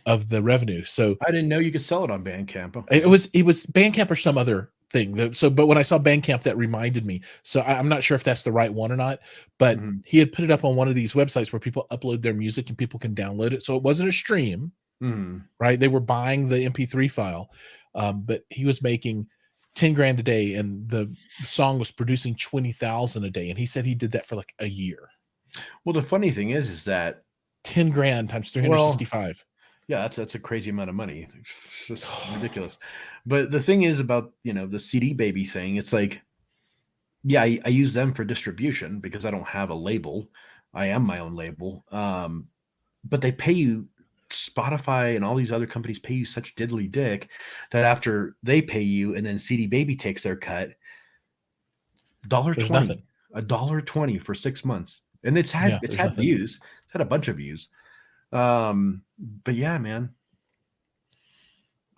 of the revenue. So I didn't know you could sell it on Bandcamp. Okay. It was Bandcamp or some other thing. So, but when I saw Bandcamp, that reminded me. So I'm not sure if that's the right one or not, but he had put it up on one of these websites where people upload their music and people can download it. So it wasn't a stream, right? They were buying the MP3 file, but he was making 10 grand a day, and the song was producing 20,000 a day. And he said he did that for like a year. Well, the funny thing is that 10 grand times 365. Yeah, that's a crazy amount of money. It's just ridiculous. But the thing is about, the CD Baby thing, it's like, yeah, I use them for distribution because I don't have a label. I am my own label. But they pay you, Spotify and all these other companies pay you such diddly dick that after they pay you and then CD Baby takes their cut, $1.20. $1.20 for 6 months. And it's had views. It's had a bunch of views. But yeah, man,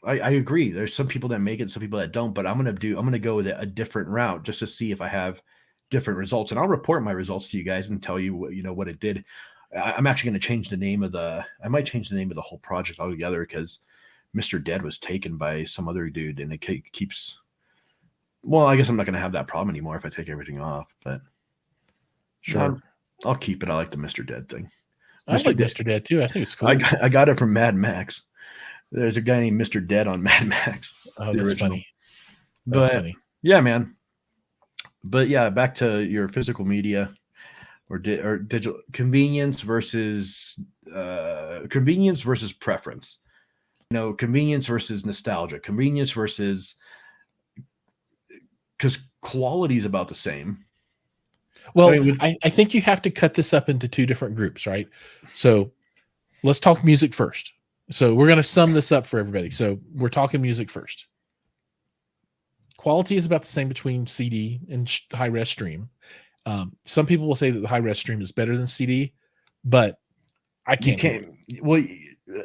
I agree. There's some people that make it, some people that don't, but I'm going to go with a different route just to see if I have different results, and I'll report my results to you guys and tell you what it did. I'm actually going to change the name of I might change the name of the whole project altogether because Mr. Dead was taken by some other dude, and it keeps, well, I guess I'm not going to have that problem anymore if I take everything off, but sure. I'll keep it. I like the Mr. Dead thing. I like Mr. Dead too. I think it's cool. I got it from Mad Max. There's a guy named Mr. Dead on Mad Max. Oh, that's funny. That's funny. Yeah, man. But yeah, back to your physical media. or digital convenience versus preference. Convenience versus nostalgia, convenience versus, because quality is about the same. Well, I think you have to cut this up into two different groups, right? So let's talk music first. So we're going to sum this up for everybody. So we're talking music first. Quality is about the same between CD and high-res stream. Some people will say that the high-res stream is better than CD, but I can't. Well,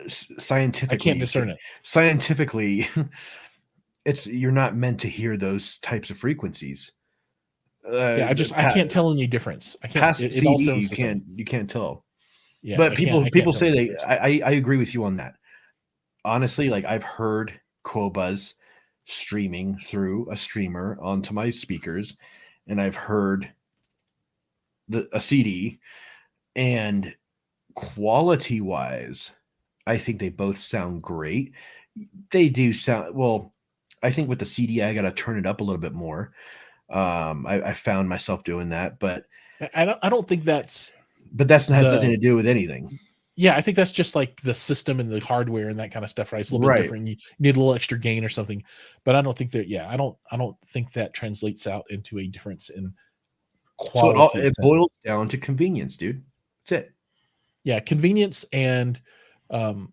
scientifically, I can't discern it. Scientifically, you're not meant to hear those types of frequencies. I can't tell any difference. I can't. Past it CD, all sounds the same. You can't tell. Yeah, but people say I agree with you on that. Honestly, like I've heard Qobuz streaming through a streamer onto my speakers, and I've heard a CD, and quality wise, I think they both sound great. They do sound well. I think with the CD, I got to turn it up a little bit more. I found myself doing that, but I don't think that's. But that has nothing to do with anything. Yeah, I think that's just like the system and the hardware and that kind of stuff, right? It's a little bit different. You need a little extra gain or something, but I don't think that. Yeah, I don't think that translates out into a difference in quality. So it boils down to convenience, dude. That's it. Yeah, convenience and the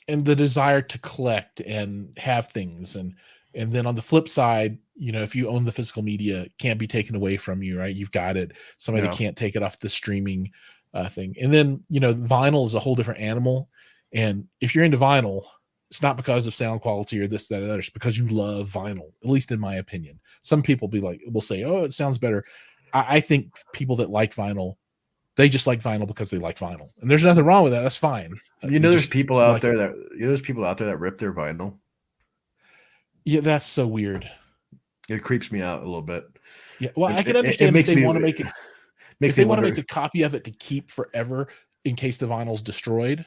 desire to collect and have things, and then on the flip side, if you own the physical media, it can't be taken away from you, right? You've got it. Somebody can't take it off the streaming thing. And then, vinyl is a whole different animal. And if you're into vinyl, it's not because of sound quality or this, that, or that. It's because you love vinyl, at least in my opinion. Some people will say, oh, it sounds better. I think people that like vinyl, they just like vinyl because they like vinyl. And there's nothing wrong with that. That's fine. There's people out there that rip their vinyl. Yeah, that's so weird. It creeps me out a little bit. Yeah, well, I can understand if they want to make it. If they want to make a copy of it to keep forever in case the vinyl's destroyed,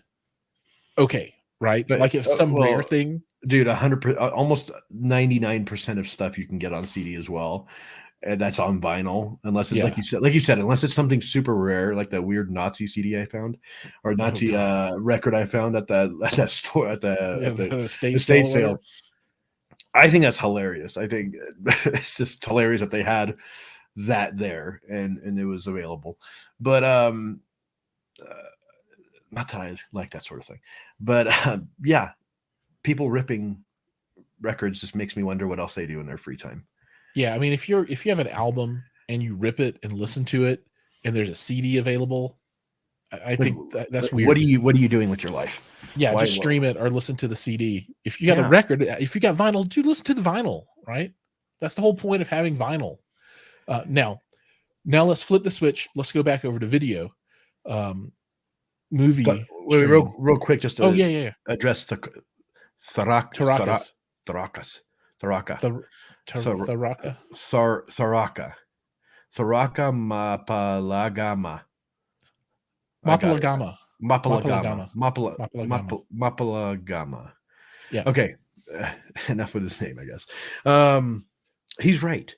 okay, right? But like if some rare thing, dude, 100%, almost 99% of stuff you can get on CD as well, and that's on vinyl, unless it's like you said, unless it's something super rare, like that weird Nazi CD I found, or Nazi record I found at that store at the estate sale. I think that's hilarious. I think it's just hilarious that they had that there and it was available. But not that I like that sort of thing. But yeah, people ripping records just makes me wonder what else they do in their free time. Yeah, I mean, if you have an album and you rip it and listen to it, and there's a CD available, I think that's weird. What are you doing with your life? Yeah, just stream it or listen to the CD. If you got a record, if you got vinyl, dude, listen to the vinyl, right? That's the whole point of having vinyl. Now let's flip the switch. Let's go back over to video. Movie. Wait, real quick, just to address the Tharaka. Mapalagama. Yeah. Okay. Enough with his name, I guess. He's right.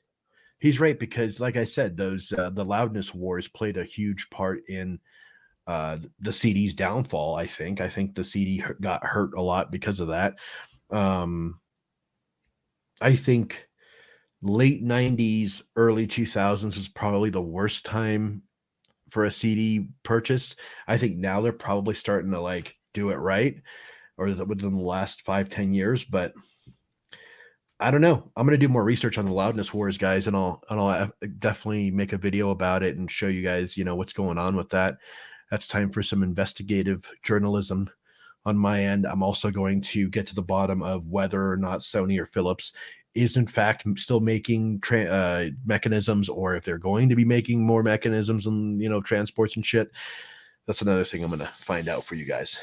He's right, because like I said, those the loudness wars played a huge part in the CD's downfall. I think the CD got hurt a lot because of that. I think late 90s, early 2000s was probably the worst time for a CD purchase. I think now they're probably starting to like do it right, or within the last 5-10 years, but I don't know. I'm going to do more research on the loudness wars, guys, and I'll definitely make a video about it and show you guys, what's going on with that. That's time for some investigative journalism on my end. I'm also going to get to the bottom of whether or not Sony or Philips is in fact still making mechanisms, or if they're going to be making more mechanisms and transports and shit. That's another thing I'm going to find out for you guys.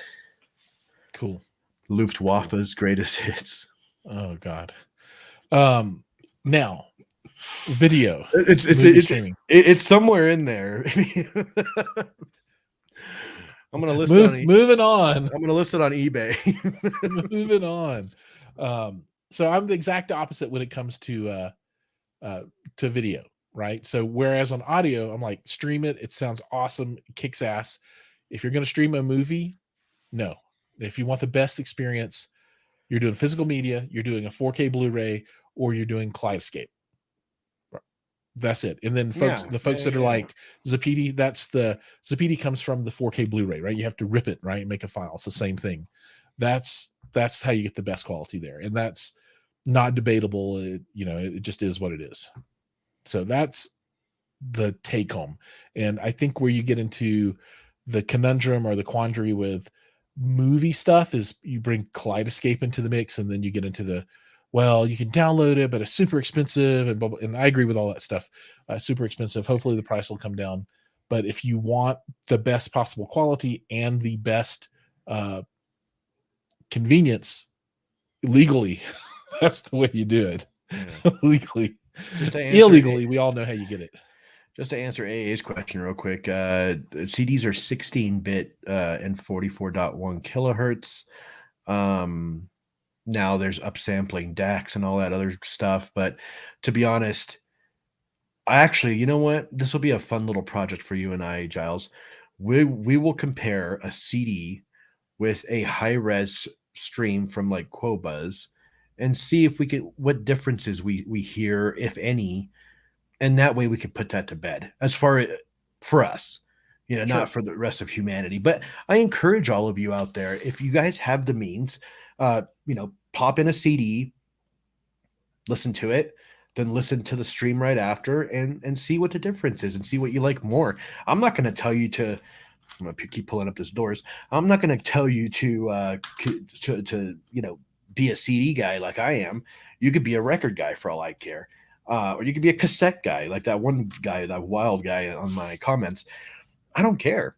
Cool. Luftwaffe's greatest hits. Oh God. Now video. It's somewhere in there. I'm gonna list moving on. I'm gonna list it on eBay. Moving on. So I'm the exact opposite when it comes to video. right? So whereas on audio, I'm like, stream it. It sounds awesome. It kicks ass. If you're going to stream a movie, no. If you want the best experience, you're doing physical media, you're doing a 4K Blu-ray, or you're doing Kaleidoscape. That's it. And then Yeah, the yeah, folks that are yeah. like Zapiti, that's the Zapiti comes from the 4K Blu-ray, right? You have to rip it, right, and make a file. It's the same thing. That's how you get the best quality there, and that's not debatable. It just is what it is. So that's the take home. And I think where you get into the conundrum or the quandary with movie stuff is you bring Kaleidoscape into the mix, and then you get into the, well, you can download it, but it's super expensive, and blah, blah, and I agree with all that stuff. Super expensive. Hopefully the price will come down. But if you want the best possible quality and the best uh, convenience legally, that's the way you do it. Yeah. Legally. Just to answer Illegally, we all know how you get it. Just to answer AA's question real quick, CDs are 16-bit and 44.1 kilohertz. Now there's upsampling DACs and all that other stuff, but to be honest, you know what? This will be a fun little project for you and I, Giles. We will compare a CD with a high res stream from like Quobuzz and see if we could what differences we hear, if any, and that way we could put that to bed as far as for us, Sure. not for the rest of humanity. But I encourage all of you out there, if you guys have the means, pop in a CD, listen to it, then listen to the stream right after, and see what the difference is and see what you like more. I'm not going to tell you to. I'm gonna keep pulling up those doors. I'm not going to tell you to be a CD guy like I am. You could be a record guy for all I care, or you could be a cassette guy like that one guy, that wild guy on my comments. I don't care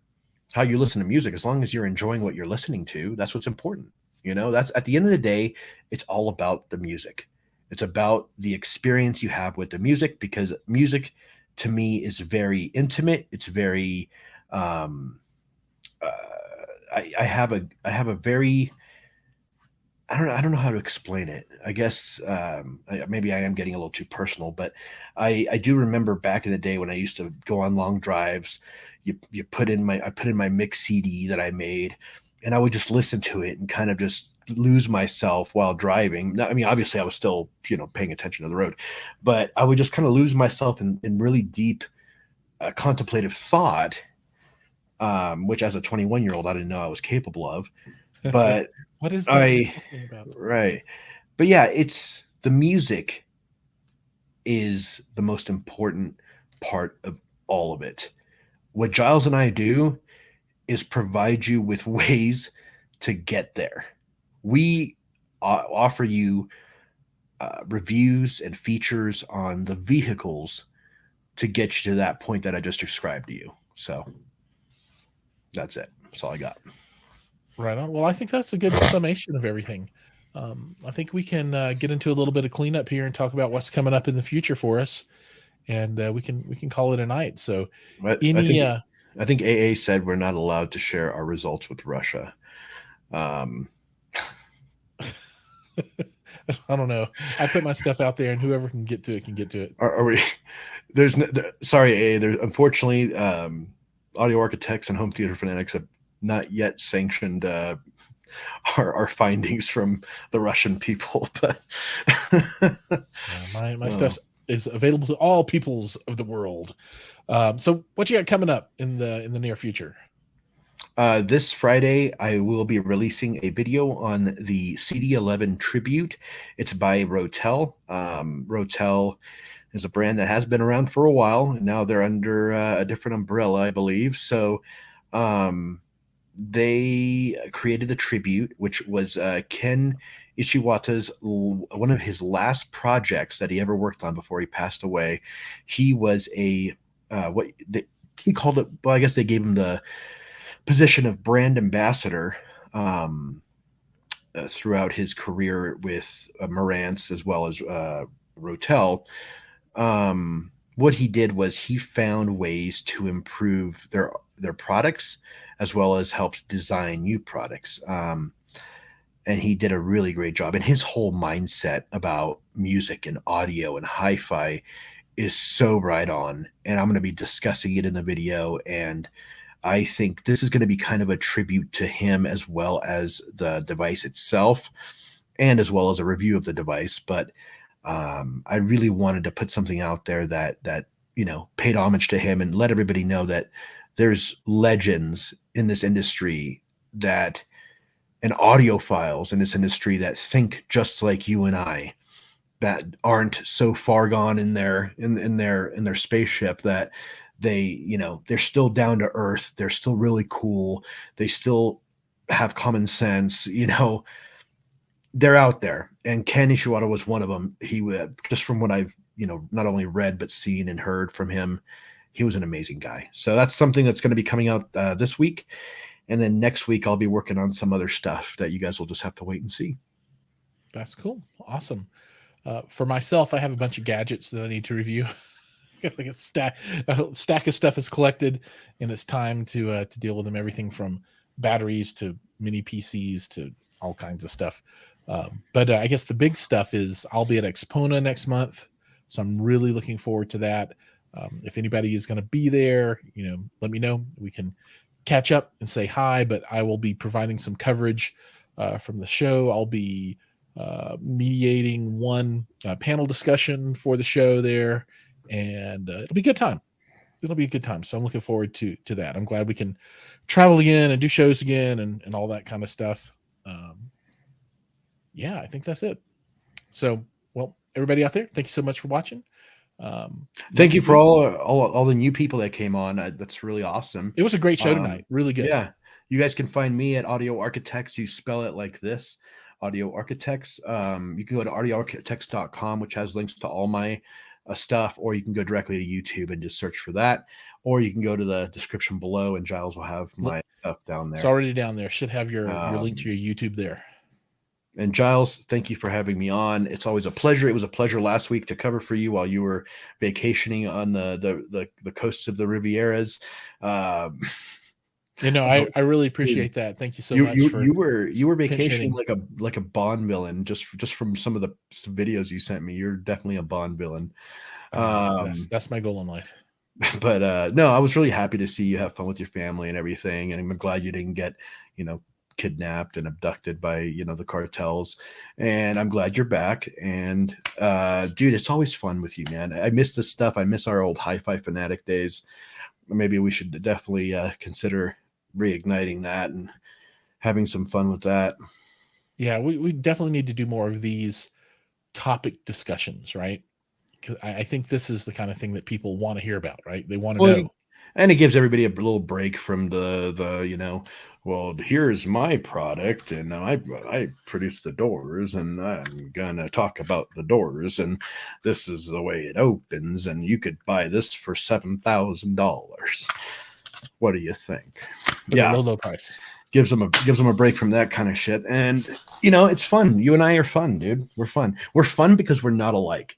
how you listen to music as long as you're enjoying what you're listening to. That's what's important. That's at the end of the day, it's all about the music. It's about the experience you have with the music, because music to me is very intimate. It's very uh, I have a very I don't know how to explain it. I guess maybe I am getting a little too personal, but I do remember back in the day when I used to go on long drives. I put in my mix CD that I made, and I would just listen to it and kind of just lose myself while driving. I mean, obviously, I was still paying attention to the road, but I would just kind of lose myself in really deep contemplative thought, which as a 21-year-old I didn't know I was capable of. But What is that you're I talking about? right. But yeah, it's the music is the most important part of all of it. What Giles and I do is provide you with ways to get there. We offer you reviews and features on the vehicles to get you to that point that I just described to you. So that's it. That's all I got. Right on. Well, I think that's a good summation of everything. I think we can get into a little bit of cleanup here and talk about what's coming up in the future for us, and we can call it a night. So, But any I think AA said we're not allowed to share our results with Russia. Um, I don't know. I put my stuff out there, and whoever can get to it can get to it. are we? There's no, sorry, AA. There's unfortunately audio architects and home theater fanatics have not yet sanctioned our findings from the Russian people, but My stuff is available to all peoples of the world. So, what you got coming up in the near future? This Friday, I will be releasing a video on the CD11 tribute. It's by Rotel. Rotel is a brand that has been around for a while, and now they're under a different umbrella, I believe. So they created the tribute, which was Ken Ishiwata's one of his last projects that he ever worked on before he passed away. He was he called it. Well, I guess they gave him the position of brand ambassador throughout his career with Marantz as well as Rotel. What he did was he found ways to improve their products as well as helped design new products. And he did a really great job. And his whole mindset about music and audio and hi-fi is so right on, and I'm going to be discussing it in the video. And I think this is going to be kind of a tribute to him as well as the device itself, and as well as a review of the device. But I really wanted to put something out there that paid homage to him and let everybody know that there's legends in this industry that and audiophiles in this industry that think just like you and I, that aren't so far gone in their spaceship that they're still down to earth, they're still really cool, they still have common sense, they're out there. And Ken Ishiwata was one of them. He just from what I've not only read but seen and heard from him, he was an amazing guy. So that's something that's going to be coming out this week, and then next week I'll be working on some other stuff that you guys will just have to wait and see. That's cool. Awesome. For myself, I have a bunch of gadgets that I need to review. Like a stack of stuff is collected, and it's time to deal with them. Everything from batteries to mini PCs to all kinds of stuff. But I guess the big stuff is I'll be at Expona next month, so I'm really looking forward to that. If anybody is going to be there, let me know. We can catch up and say hi. But I will be providing some coverage from the show. I'll be mediating one panel discussion for the show there, and it'll be a good time. It'll be a good time. So I'm looking forward to that. I'm glad we can travel again and do shows again and all that kind of stuff. Yeah, I think that's it. So, well, everybody out there, thank you so much for watching. Thank you for all the new people that came on. That's really awesome. It was a great show tonight. Really good. Yeah. You guys can find me at Audio Architects. You spell it like this, Audio Architects. You can go to audioarchitects.com, which has links to all my stuff, or you can go directly to YouTube and just search for that, or you can go to the description below and Jiles will have my stuff down there. It's already down there. Should have your link to your YouTube there. And Jiles, thank you for having me on. It's always a pleasure. It was a pleasure last week to cover for you while you were vacationing on the coasts of the Rivieras. I really appreciate that. Thank you so much. You were vacationing like a Bond villain just from some of some videos you sent me. You're definitely a Bond villain. That's my goal in life. But no, I was really happy to see you have fun with your family and everything, and I'm glad you didn't get kidnapped and abducted by the cartels, and I'm glad you're back. And dude, it's always fun with you, man. I miss this stuff. I miss our old Hi-Fi Fanatic days. Maybe we should definitely consider reigniting that and having some fun with that. Yeah, we definitely need to do more of these topic discussions, right? Because I think this is the kind of thing that people want to hear about, right? They want to know. And it gives everybody a little break from the well, here's my product, and I produce the doors, and I'm gonna talk about the doors, and this is the way it opens, and you could buy this for $7,000. What do you think? Yeah, low price. Gives them a break from that kind of shit, and it's fun. You and I are fun, dude. We're fun. We're fun because we're not alike.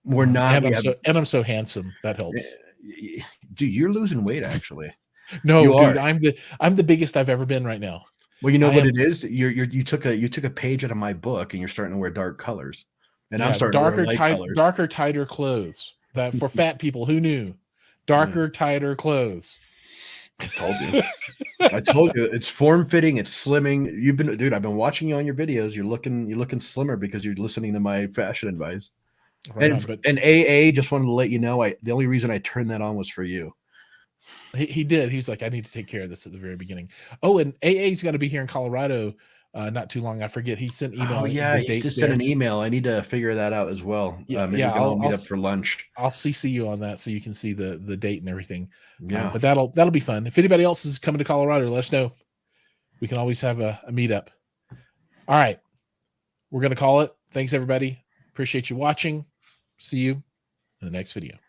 We're not. And I'm so handsome. That helps. Dude, you're losing weight actually. No, dude, I'm the biggest I've ever been right now. Well, you know what it is? You took a page out of my book and you're starting to wear dark colors. And I'm starting to wear light colors. Darker, tighter clothes. That for fat people, who knew? Darker, tighter clothes. I told you it's form fitting, it's slimming. Dude, I've been watching you on your videos. You're looking slimmer because you're listening to my fashion advice. Right, and AA, just wanted to let you know, the only reason I turned that on was for you. He did. He's like, I need to take care of this at the very beginning. Oh, and AA's got to be here in Colorado not too long. I forget. He sent email. Oh, yeah, he just sent an email. I need to figure that out as well. Maybe we can all meet up for lunch. I'll CC you on that so you can see the date and everything. Yeah, but that'll be fun. If anybody else is coming to Colorado, let us know. We can always have a meetup. All right, we're gonna call it. Thanks, everybody. Appreciate you watching. See you in the next video.